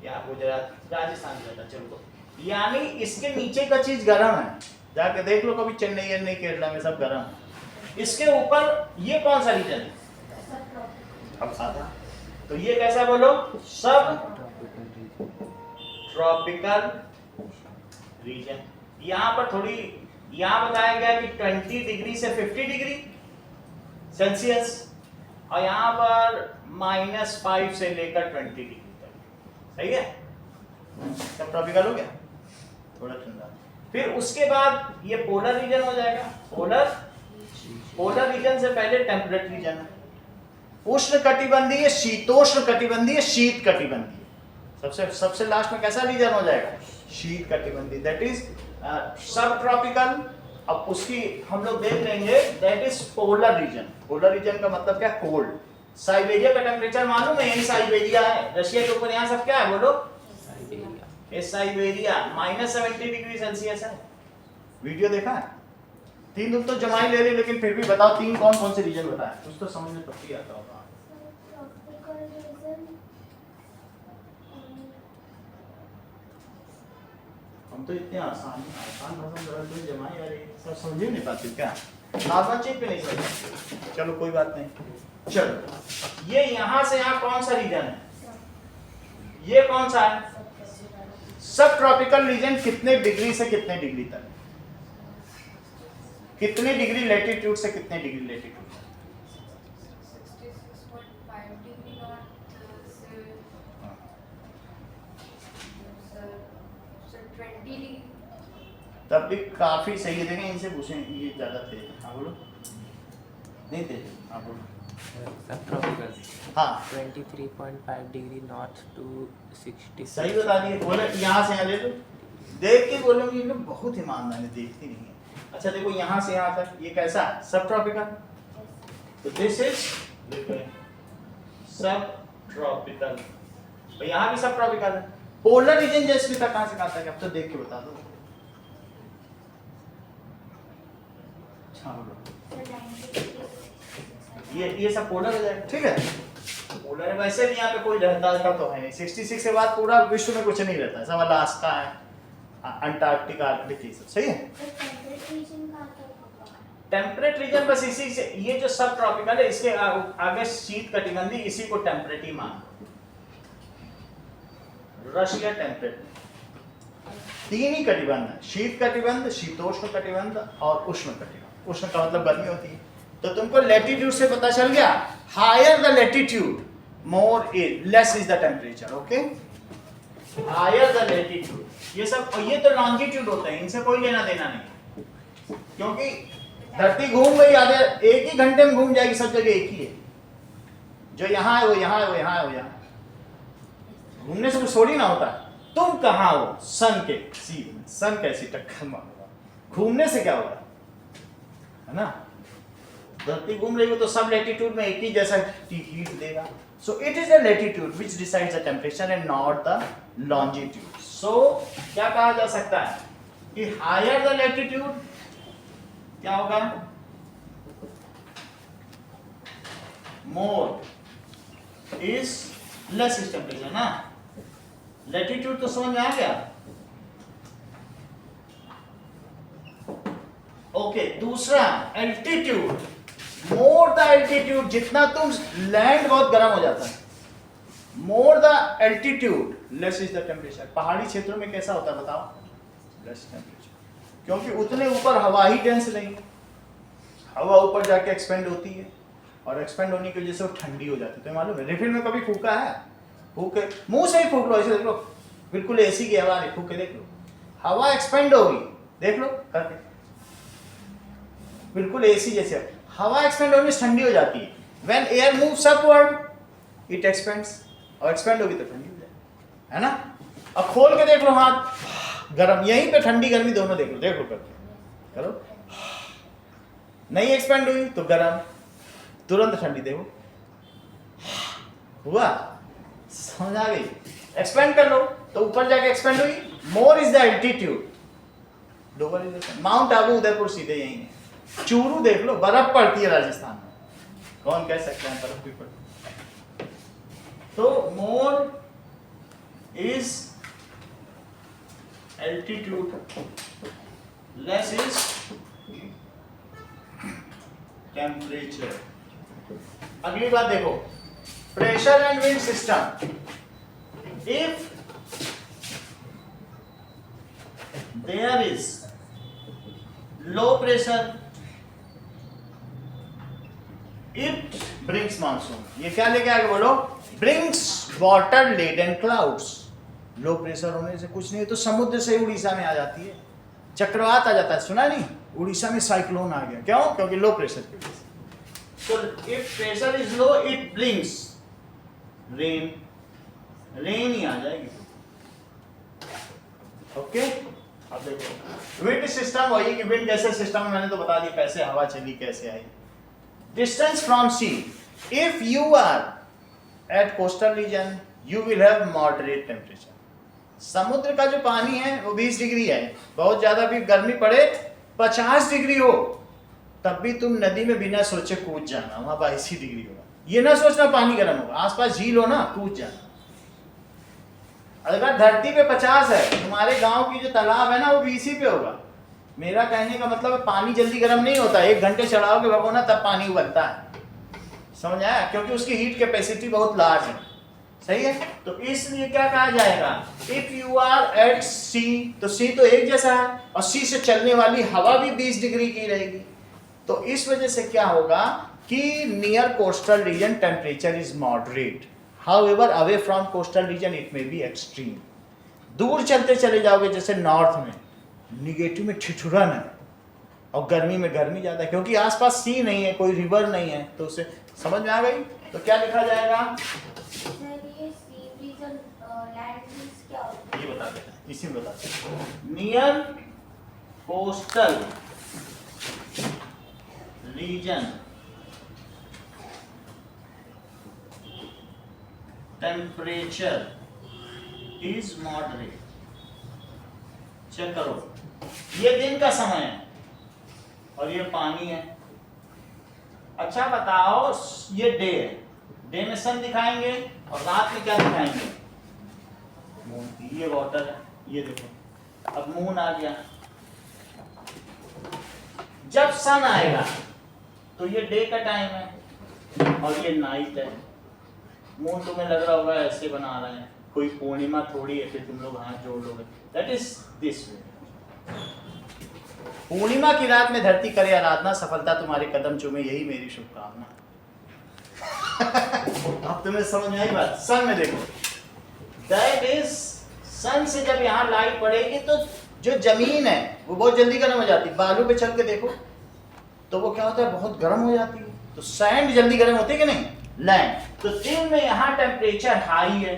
यहाँ गुजरात राजस्थान से जाता है। चलो, यानी इसके नीचे का चीज गर्म है, जाके देख लो कभी, चेन्नई केरला में सब गर्म है। इसके ऊपर ये कौन सा रीजन है, अब साधा, तो ये कैसा बोलो, सब ट्रॉपिकल रीजन। यहाँ पर थोड़ी, यहाँ बताया गया कि 20 डिग्री से 50 डिग्री सेल्सियस, और यहाँ पर -5 से लेकर 20 डिग्री तक। सही है, सब ट्रॉपिकल हो गया, थोड़ा ठंडा। फिर उसके बाद ये पोलर रीजन हो जाएगा। पोलर रीजन से पहले टेम्परेट रीजन है, उष्ण कटिबंधीय, शीतोष्ण कटिबंधीय, शीत कटिबंधीय। सबसे लास्ट में कैसा रीजन हो जाएगा, शीत कटिबंधीय, दैट इज सब ट्रॉपिकल। अब उसकी हम लोग देख लेंगे, that is polar region. Polar region का मतलब क्या, कोल्ड। साइबेरिया का टेम्परेचर मालूम है, यही साइबेरिया है, रशिया के ऊपर, यहाँ सब क्या है बोलो, ये साइबेरिया, -70 डिग्री सेल्सियस है। वीडियो देखा है? 3 तुम तो जमा ही ले रही, लेकिन फिर भी बताओ 3 कौन कौन से रीजन बताए, कुछ तो समझ में तब भी आता होगा। हम तो इतने आसान आसान भाषा में जमा ही आ रही है, सब समझ ही नहीं पाते क्या? नॉर्मल चीज पे नहीं समझ। चलो कोई बात नहीं। चलो ये यहाँ से यहाँ कौन सा रीजन है? ये कौन सा है? सब ट्रॉपिकल रीजन कितने डिग्री से कितने डिग्री तक? कितने डिग्री लेटीट्यूड से कितने डिग्री लेटीट्यूड? 66.5 डिग्री नॉर्थ से सर 20 डिग्री। तब भी काफी सही है। देखें इनसे पूछें, ये ज्यादा तेज है। हाँ बोलो। नहीं तेज? हाँ बोलो। सब ट्रॉपिकल। हाँ 23.5 डिग्री नॉर्थ टू 60। सही बता दिए। बोले यहाँ से यहाँ ले लो, देख के बोलोगे ये लोग बहुत ईमानदार है, देखती नहीं है। अच्छा देखो यहाँ से यहाँ तक ये कैसा? सब ट्रॉपिकल। तो दिस इज सब ट्रॉपिकल। तो यहाँ भी सब ट्रॉपिकल है। पोलर रीजन जैसे तक कहाँ से कहाँ तक? अब तो देख के बता दो। अच्छा बोलो। ये सब पोलर हो जाएगा, ठीक है? पोलर है। वैसे भी यहाँ पे कोई रहता तो है नहीं। 66 के बाद पूरा विश्व में कुछ नहीं रहता है, सब अलास्का है, अंटार्कटिका, आर्कटिक, ये सब सही है। टेम्परेट रीजन बस इसी से, ये जो सब ट्रॉपिकल है इसके आगे शीत कटिबंधी, इसी को टेम्परेट ही मान। रशिया टेम्परेट 3 ही कटिबंध है, शीत कटिबंध, शीतोष्ण कटिबंध और उष्ण कटिबंध। उष्ण का मतलब गर्मी होती है। तो तुमको लेटीट्यूड से पता चल गया, higher the latitude more is less is the temperature. Okay, higher the latitude. ये सब, ये तो लॉन्जिट्यूड होते हैं, इनसे कोई लेना देना नहीं, क्योंकि धरती घूम गई आधे एक ही घंटे में घूम जाएगी, सब जगह एक ही है। जो यहाँ है वो यहाँ है, वो यहाँ है वो यहाँ। घूमने से कुछ थोड़ी ना होता। तुम कहाँ हो? सन के सीधे, सन कैसी टक्कर मारूंगा, घूमने से क्या होगा, है ना? धरती घूम रही हो तो सब लेटीट्यूड में एक ही जैसा हीट देगा। So it is the latitude which decides the temperature and not the longitude. So क्या कहा जा सकता है कि हायर द लेटीट्यूड क्या होगा? मोर इज लेस इज टेम्परेचर ना। लेटीट्यूड तो समझ में आ गया। ओके, दूसरा एल्टीट्यूड। मोर द एल्टीट्यूड, जितना तुम, लैंड बहुत गर्म हो जाता है, more the altitude less is the temperature. पहाड़ी क्षेत्रों में कैसा होता है बताओ? लेस टेम्परेचर, क्योंकि उतने ऊपर हवा ही डेंस नहीं है। हवा ऊपर जाके एक्सपेंड होती है और एक्सपेंड होने की वजह से वो ठंडी हो जाती है। तो मालूम है, रिफिल में कभी फूका है? फूक के मुंह से ही फूक लो, ऐसे देख लो, बिल्कुल एसी की हवा नहीं, फूक के देख लो, हवा एक्सपेंड होगी, देख लो करके, बिल्कुल एसी जैसे हवा एक्सपेंड होने से ठंडी हो जाती है। When air moves upward it expends, और एक्सपेंड होगी तो ठंडी हो जाएगी, है ना? अब खोल के देख लो हाथ, गर्म, यहीं पे ठंडी गर्मी दोनों देख लो, करके करो। नहीं एक्सपेंड हुई तो गर्म, तुरंत ठंडी, देखो हुआ, समझ आ गई? एक्सपेंड कर लो तो ऊपर जाके एक्सपेंड हुई। More is the altitude, lower is the. Mount Abu Udaipur सीधे यही है। चूरू देख लो, बर्फ पड़ती है राजस्थान में, कौन कह सकता है बर्फ भी पड़ती। तो more is altitude, less is temperature. अगली बात देखो, pressure and wind system. If there is low pressure it brings monsoon. ये क्या लेके आगे बोलो? Brings water laden clouds. Low pressure होने से कुछ नहीं तो समुद्र से उड़ीसा में आ जाती है, चक्रवात आ जाता है, सुना नहीं? उड़ीसा में साइक्लोन आ गया, क्यों? क्योंकि लो प्रेशर की वजह से। तो if pressure is low it brings rain, rain ही आ जाएगी। ओके, अब देखो विंड सिस्टम वही कि विंड जैसे सिस्टम मैंने तो बता दिया कैसे हवा चली, कैसे आई। Distance from sea, if you are at coastal region you will have moderate temperature. समुद्र का जो पानी है वो 20 डिग्री है, बहुत ज्यादा भी गर्मी पड़े 50 डिग्री हो तब भी तुम नदी में बिना सोचे कूद जाना, वहां 22 डिग्री होगा। ये ना सोचना पानी गर्म होगा, आसपास झील हो ना, कूद जाना। अगर धरती पे 50 है, तुम्हारे गांव की जो तालाब है ना वो 20 पे होगा। मेरा कहने का मतलब है पानी जल्दी गर्म नहीं होता, 1 घंटे चढ़ाओगे भगोना तब पानी उबलता है, समझ आया? क्योंकि उसकी हीट कैपेसिटी बहुत लार्ज है, सही है? तो इसलिए क्या कहा जाएगा, इफ यू आर एट सी, तो सी तो एक जैसा है और सी से चलने वाली हवा भी 20 डिग्री की रहेगी। तो इस वजह से क्या होगा कि near coastal region temperature is moderate, however away from coastal region it may be extreme. दूर चलते चले जाओगे जैसे नॉर्थ में, निगेटिव में ठिठुरन है और गर्मी में गर्मी ज्यादा है, क्योंकि आसपास सी नहीं है, कोई रिवर नहीं है, तो उसे समझ में आ गई? तो क्या लिखा जाएगा, सर ये सी ब्रीज और लैंड ब्रीज क्या होता है? ये बता देते हैं, इसी में बताते हैं। Near coastal region temperature is moderate. Check करो, ये दिन का समय है और ये पानी है। अच्छा बताओ, ये डे है, डे में सन दिखाएंगे और रात में क्या दिखाएंगे, मून। ये वाटर है, ये देखो अब मून आ गया। जब सन आएगा तो ये डे का टाइम है और ये नाइट है। मून तुम्हें लग रहा होगा ऐसे बना रहे हैं, कोई पूर्णिमा थोड़ी है कि तुम लोग हाथ जोड़ लोगे, दैट इज दिस वे। पूर्णिमा की रात में धरती करे आराधना, सफलता तुम्हारे कदम चूमे, यही मेरी शुभकामना। अब तुम्हें समझ में आई बात? सन में देखो, दैट इज सन से जब यहाँ लाइट पड़ेगी तो जो जमीन है वो बहुत जल्दी गर्म हो जाती है। बालू पे चल के देखो तो वो क्या होता है, बहुत गर्म हो जाती है। तो सैंड जल्दी गर्म होती है कि नहीं, लैंड। तो दिन में यहाँ टेम्परेचर हाई है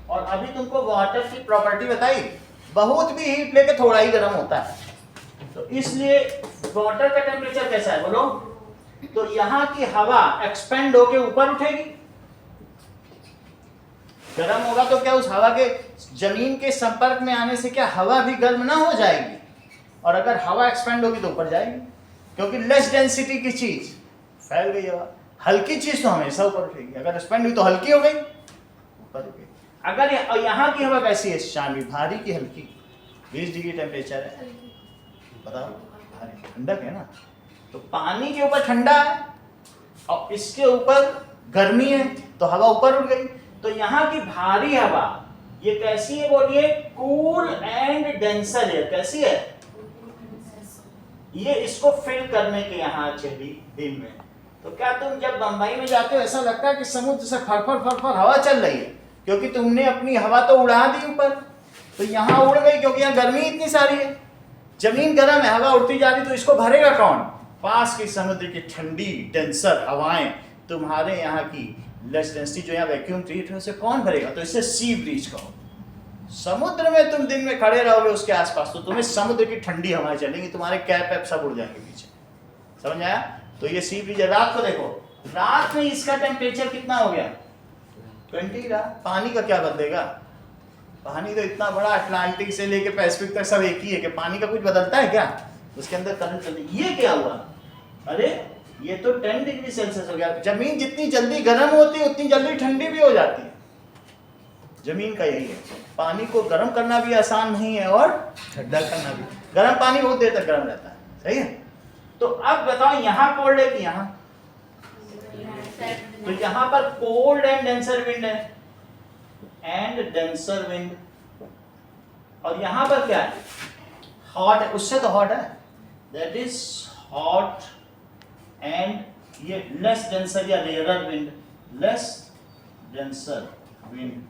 और अभी तुमको वाटर की प्रॉपर्टी बताई, बहुत भी हीट लेके थोड़ा ही गर्म होता है। तो इसलिए वाटर का टेम्परेचर कैसा है बोलो, तो यहाँ की हवा एक्सपेंड होके ऊपर उठेगी, गर्म होगा तो क्या उस हवा के जमीन के संपर्क में आने से क्या हवा भी गर्म ना हो जाएगी, और अगर हवा एक्सपेंड होगी तो ऊपर जाएगी, क्योंकि लेस डेंसिटी की चीज फैल गई हवा। हल्की चीज तो हमेशा ऊपर उठेगी, अगर एक्सपेंड हुई तो हल्की हो गई, ऊपर हो गई। अगर यहाँ की हवा कैसी है, शामी भारी की हल्की, 20 डिग्री टेम्परेचर है, बताओ भारी ठंडक है ना। तो पानी के ऊपर ठंडा है और इसके ऊपर गर्मी है, तो हवा ऊपर उठ गई। तो यहाँ की भारी हवा ये कैसी है बोलिए, कूल एंड डेंसर एयर। कैसी है ये, इसको फिल करने के यहाँ चली दिन में। तो क्या तुम जब बंबई में जाते हो ऐसा लगता है कि समुद्र से फरफर फरफर हवा चल रही है, क्योंकि तुमने अपनी हवा तो उड़ा दी ऊपर, तो यहाँ उड़ गई क्योंकि यहाँ गर्मी इतनी सारी है, जमीन गर्म है, हवा उड़ती जा रही, तो इसको भरेगा कौन, पास की समुद्र की ठंडी डेंसर हवाएं। तुम्हारे यहाँ की लेस डेंसिटी जो यहाँ वैक्यूम क्रिएट है उसे कौन भरेगा, तो इसे सी ब्रीज कहो। समुद्र में तुम दिन में खड़े रहोगे उसके आसपास तो तुम्हें समुद्र की ठंडी हवाएं चलेंगी, तुम्हारे कैप वैप सब उड़ जाएंगे पीछे, समझ आया? तो ये सी ब्रीज है। रात को देखो, रात में इसका टेम्परेचर कितना हो गया, 20 रहा। पानी का क्या बदलेगा, पानी तो इतना बड़ा, अटलांटिक से लेके पैसिफिक तक सब एक ही है, कि पानी का कुछ बदलता है क्या, उसके अंदर करंट चलती। ये क्या हुआ, अरे ये तो 10 डिग्री सेल्सियस हो गया। जमीन जितनी जल्दी गर्म होती है उतनी जल्दी ठंडी भी हो जाती है, जमीन का यही है। पानी को गर्म करना भी आसान नहीं है और ठंडा करना भी। गर्म पानी बहुत देर तक गर्म रहता है, सही है? तो अब बताओ यहाँ कोल्ड है कि यहाँ, तो यहाँ पर कोल्ड एंड डेंसर विंड है, एंड डेंसर विंड, और यहाँ पर क्या है, हॉट है, उससे तो हॉट है, दैट इज हॉट एंड ये लेस डेंसर या rarer wind, less denser wind.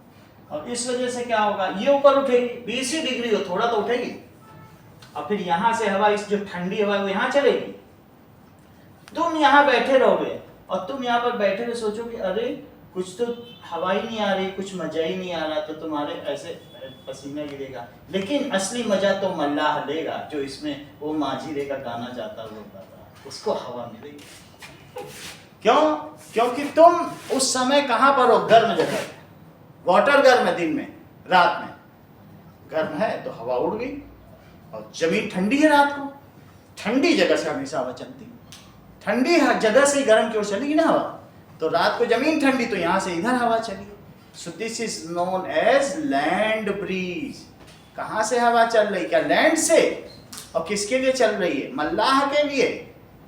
और इस वजह से क्या होगा, ये ऊपर उठेगी, 20 डिग्री हो, थोड़ा तो उठेगी, और फिर यहां से हवा, इस जो ठंडी हवा है वो यहां चलेगी। तुम यहां बैठे रहोगे और तुम यहां पर बैठे हुए सोचोगे अरे कुछ तो हवा ही नहीं आ रही, कुछ मजा ही नहीं आ रहा, तो तुम्हारे ऐसे पसीना गिरेगा। लेकिन असली मजा तो मल्लाह लेगा, जो इसमें वो माझी रे का गाना जाता वो गाता, उसको हवा मिलेगी। क्यों? क्योंकि तुम उस समय कहां पर हो, गर्म जगह, वाटर गर्म है दिन में, रात में गर्म है तो हवा उड़ गई, और जमीन ठंडी है रात को। ठंडी जगह से हमेशा हवा चलती है, ठंडी जगह से गर्म की ओर चलेगी ना हवा, तो रात को जमीन ठंडी तो यहाँ से इधर हवा चली। So this is known as land breeze. कहाँ से हवा चल रही, क्या लैंड से, और किसके लिए चल रही है, मल्लाह के लिए,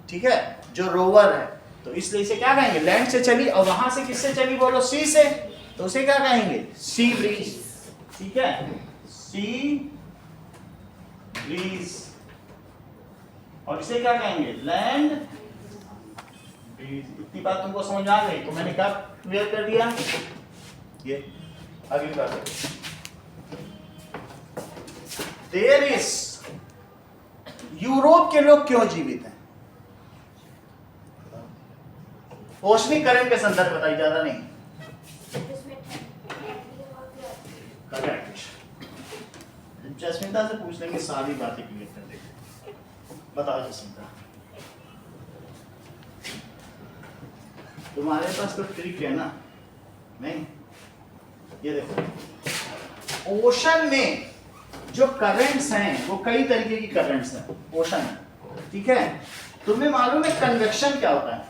ठीक है, जो रोवर है, तो इसलिए इसे क्या कहेंगे, लैंड से चली, और वहां से किससे चली बोलो, सी से, तो उसे क्या कहेंगे, सी ब्रीज, ठीक है, सी ब्रीज, और इसे क्या कहेंगे, लैंड ब्रीज। इतनी बात तुमको समझ आ गई, तो मैंने क्या क्लियर कर दिया, ये अगली बात, देयर इज, यूरोप के लोग क्यों जीवित हैं, ओशनिक करंट के संदर्भ बताइए, ज्यादा नहीं, करेक्ट, जसमिता से पूछ लेंगे, सारी बातें क्लियर कर देंगे। बताओ जसमिता, तुम्हारे पास तो ट्रिक है ना, नहीं, ये देखो, ओशन में जो करंट्स हैं वो कई तरीके की करंट्स हैं ओशन में, ठीक है, तुम्हें मालूम है कन्वेक्शन क्या होता है,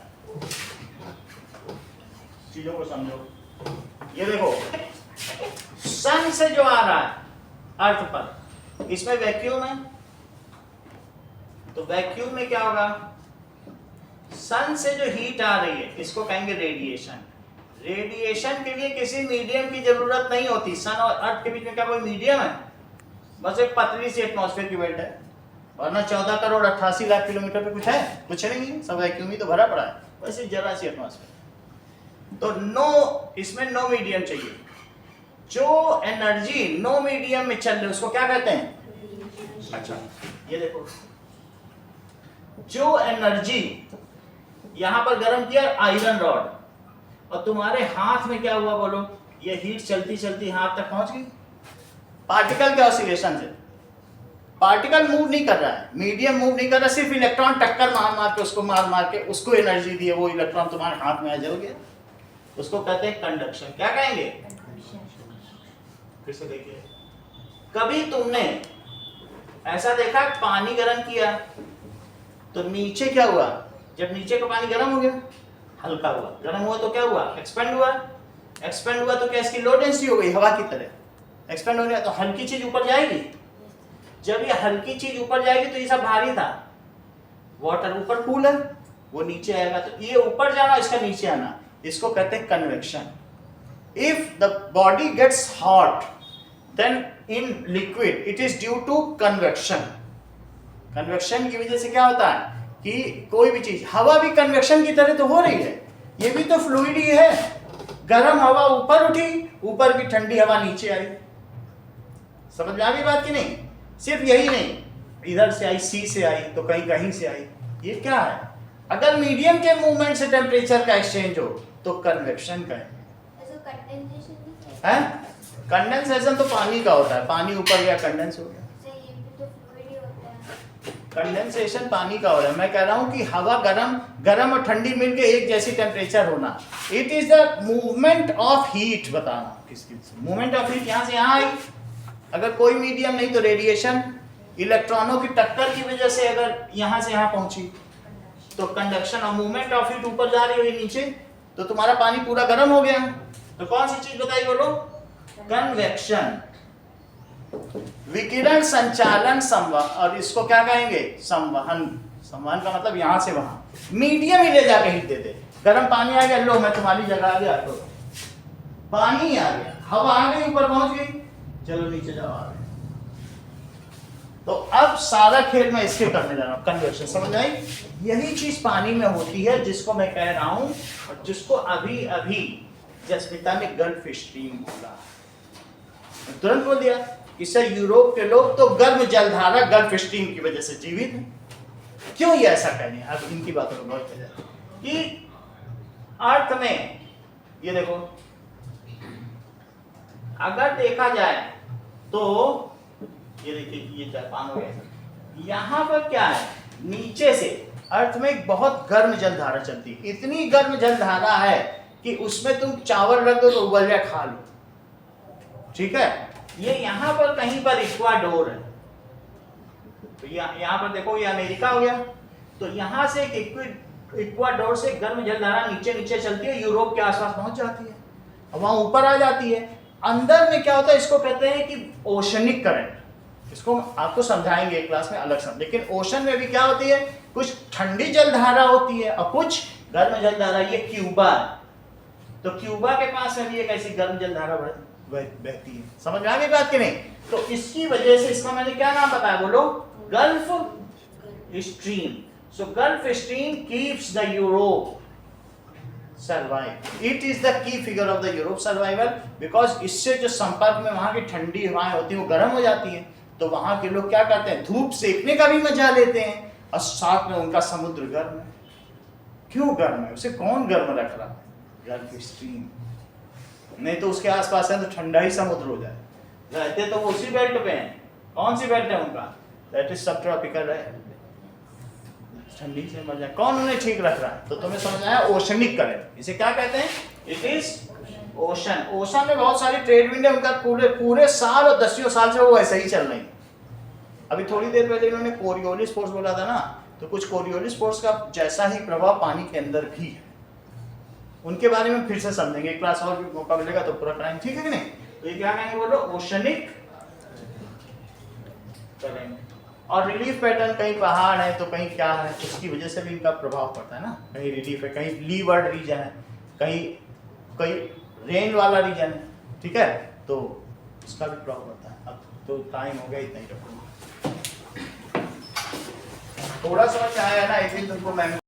चीजों को समझो। ये देखो, सन से जो आ रहा है अर्थ पर, इसमें वैक्यूम है, तो वैक्यूम में क्या होगा, सन से जो हीट आ रही है इसको कहेंगे रेडिएशन। रेडिएशन के लिए किसी मीडियम की जरूरत नहीं होती, सन और अर्थ के बीच में क्या कोई मीडियम है, बस एक पतली सी एटमॉस्फेयर की बेल्ट है, वरना 14 करोड़ 88 लाख किलोमीटर पे कुछ है, कुछ नहीं, सब वैक्यूम ही तो भरा पड़ा है, वैसे जरा सी एटमॉस्फेयर, तो नो, इसमें नो मीडियम चाहिए। जो एनर्जी नो मीडियम में चल रही है उसको क्या कहते हैं, अच्छा ये देखो, जो एनर्जी यहां पर गर्म किया आयरन रॉड, और तुम्हारे हाथ में क्या हुआ बोलो, ये हीट चलती चलती हाथ तक पहुंच गई, पार्टिकल के ऑसिलेशन से, पार्टिकल मूव नहीं कर रहा है, मीडियम मूव नहीं कर रहा, सिर्फ इलेक्ट्रॉन टक्कर मार मार के उसको मार मार के उसको एनर्जी दी है, वो इलेक्ट्रॉन तुम्हारे हाथ में आ जल गया, उसको कहते हैं कंडक्शन। क्या कहेंगे, फिर से देखिए, कभी तुमने ऐसा देखा पानी गर्म किया तो नीचे क्या हुआ, जब नीचे का पानी गर्म हो गया, हल्का हुआ, गर्म हुआ तो क्या हुआ, एक्सपेंड हुआ, एक्सपेंड हुआ तो क्या इसकी लो डेंसिटी हो गई, हवा की तरह एक्सपेंड हो गया, तो हल्की चीज ऊपर जाएगी, जब ये हल्की चीज ऊपर जाएगी तो ये सब भारी था, वाटर ऊपर कूल है, वो नीचे आएगा, तो ये ऊपर जाना, इसका नीचे आना, इसको कहते हैं convection. If the body gets hot then in liquid it is due to convection. Convection की वजह से क्या होता है कि कोई भी चीज, हवा भी कन्वेक्शन की तरह तो हो रही है, ये भी तो फ्लूइड ही है, गर्म हवा ऊपर उठी, ऊपर की ठंडी हवा नीचे आई, समझ में आ गई बात की नहीं, सिर्फ यही नहीं, इधर से आई, सी से आई, तो कहीं कहीं से आई, ये क्या है, अगर मीडियम के मूवमेंट से टेम्परेचर का एक्सचेंज हो तो कन्वेक्शन का है, कंडेंसेशन तो पानी का होता है, पानी ऊपर गया कंडेंस हो गया, कंडेंसेशन पानी का हो रहा है, मैं कह रहा हूं कि हवा गर्म और ठंडी मिलके एक जैसी टेम्परेचर होना, it is the movement of heat, बताना किसकी मूवमेंट ऑफ हीट, यहां से यहां आई, अगर कोई मीडियम नहीं तो रेडिएशन, इलेक्ट्रॉनों की टक्कर की वजह से अगर यहां से यहां पहुंची तो कंडक्शन, और मूवमेंट ऑफ हीट ऊपर जा रही है नीचे, तो तुम्हारा पानी पूरा गर्म हो गया, तो कौन सी चीज बताई बोलो, कन्वेक्शन। विकिरण संचालन संवहन, और इसको क्या कहेंगे, संवहन। संवहन का मतलब यहां से वहां, मीडियम ही ले जाके हीट देते, गर्म पानी आ गया, लो मैं तुम्हारी जगह आ गया, तो पानी आ गया, हवा आ गई, ऊपर पहुंच गई, चलो नीचे जाओ, आ गए, तो अब सारा खेल मैं इसके करने जा रहा हूं, कन्वर्शन, समझ आई, यही चीज पानी में होती है, जिसको मैं कह रहा हूं, और जिसको अभी अभी जसमिता ने गल्फ स्ट्रीम बोला, तुरंत बोल दिया कि सर यूरोप के लोग तो गर्म जलधारा गल्फ स्ट्रीम की वजह से जीवित हैं। क्यों ये ऐसा कहने, अब इनकी बातों को बहुत कह कि अर्थ में, ये देखो, अगर देखा जाए तो ये देखिए, ये जापान हो गया, यहां पर क्या है, नीचे से अर्थ में एक बहुत गर्म जलधारा चलती है, इतनी गर्म जलधारा है कि उसमें तुम चावल रख दो तो उबल जाए, खा लो, ठीक है, ये यहां पर कहीं पर इक्वाडोर है, तो यहाँ पर देखो ये अमेरिका हो गया, तो यहाँ से एक इक्वाडोर से गर्म जलधारा नीचे नीचे चलती है, यूरोप के आसपास पहुंच जाती है, और वहां ऊपर आ जाती है। अंदर में क्या होता है, इसको कहते हैं कि ओशनिक करंट। इसको आपको समझाएंगे एक क्लास में अलग से। लेकिन ओशन में भी क्या होती है, कुछ ठंडी जलधारा होती है और कुछ गर्म जलधारा। ये क्यूबा है, तो क्यूबा के पास में भी एक ऐसी गर्म जलधारा बहती है। समझ में आ गई बात कि नहीं? तो इसकी वजह से इसका मैंने क्या नाम बताया, बोलो, gulf stream. So gulf stream keeps the Europe survive. It is the key figure of the Europe survival, because इससे जो संपर्क में वहां की ठंडी हवाएं होती हैं वो गर्म हो जाती हैं, तो वहां के लोग क्या करते हैं, धूप सेकने का भी मजा लेते हैं, और साथ में उनका समुद्र गर्म है। क्यों गर्म है, उसे कौन गर्म रख रहा है, गल्फ स्ट्रीम। नहीं तो उसके आसपास है तो ठंडा ही समुद्र हो जाए। रहते तो वो उसी बेल्ट पे हैं। कौन सी बेल्ट है उनका, दैट इज सब ट्रॉपिकल है, ठंडी से मर जाए। कौन उन्हें ठीक रख रहा है, तो तुम्हें समझ आया, ओशनिक करंट। इसे क्या कहते हैं, इट इज ओशन। ओशन में बहुत सारी ट्रेड विंड है, उनका पूरे साल और दसियों साल से वो वैसे ही चल रही है। अभी थोड़ी देर पहले इन्होंने कोरियोलिस फोर्स बोला था ना, तो कुछ कोरियोलिस फोर्स का जैसा ही प्रभाव पानी के अंदर भी है। उनके बारे में फिर से समझेंगे, एक क्लास और भी मौका मिलेगा तो पूरा कराएंगे, ठीक है कि नहीं? तो ये क्या कहेंगे, बोलो, ओशनिक करंट। और रिलीफ पैटर्न, कहीं पहाड़ है तो कहीं क्या है, उसकी वजह से भी इनका प्रभाव पड़ता है ना। कहीं रिलीफ है, कहीं लीवर्ड रीजन है, कहीं रेन वाला रीजन है, ठीक है, तो उसका भी प्रभाव पड़ता है। अब तो टाइम हो गया, इतना ही रखूंगा। थोड़ा समझ आया ना, एक दिन तुमको मैं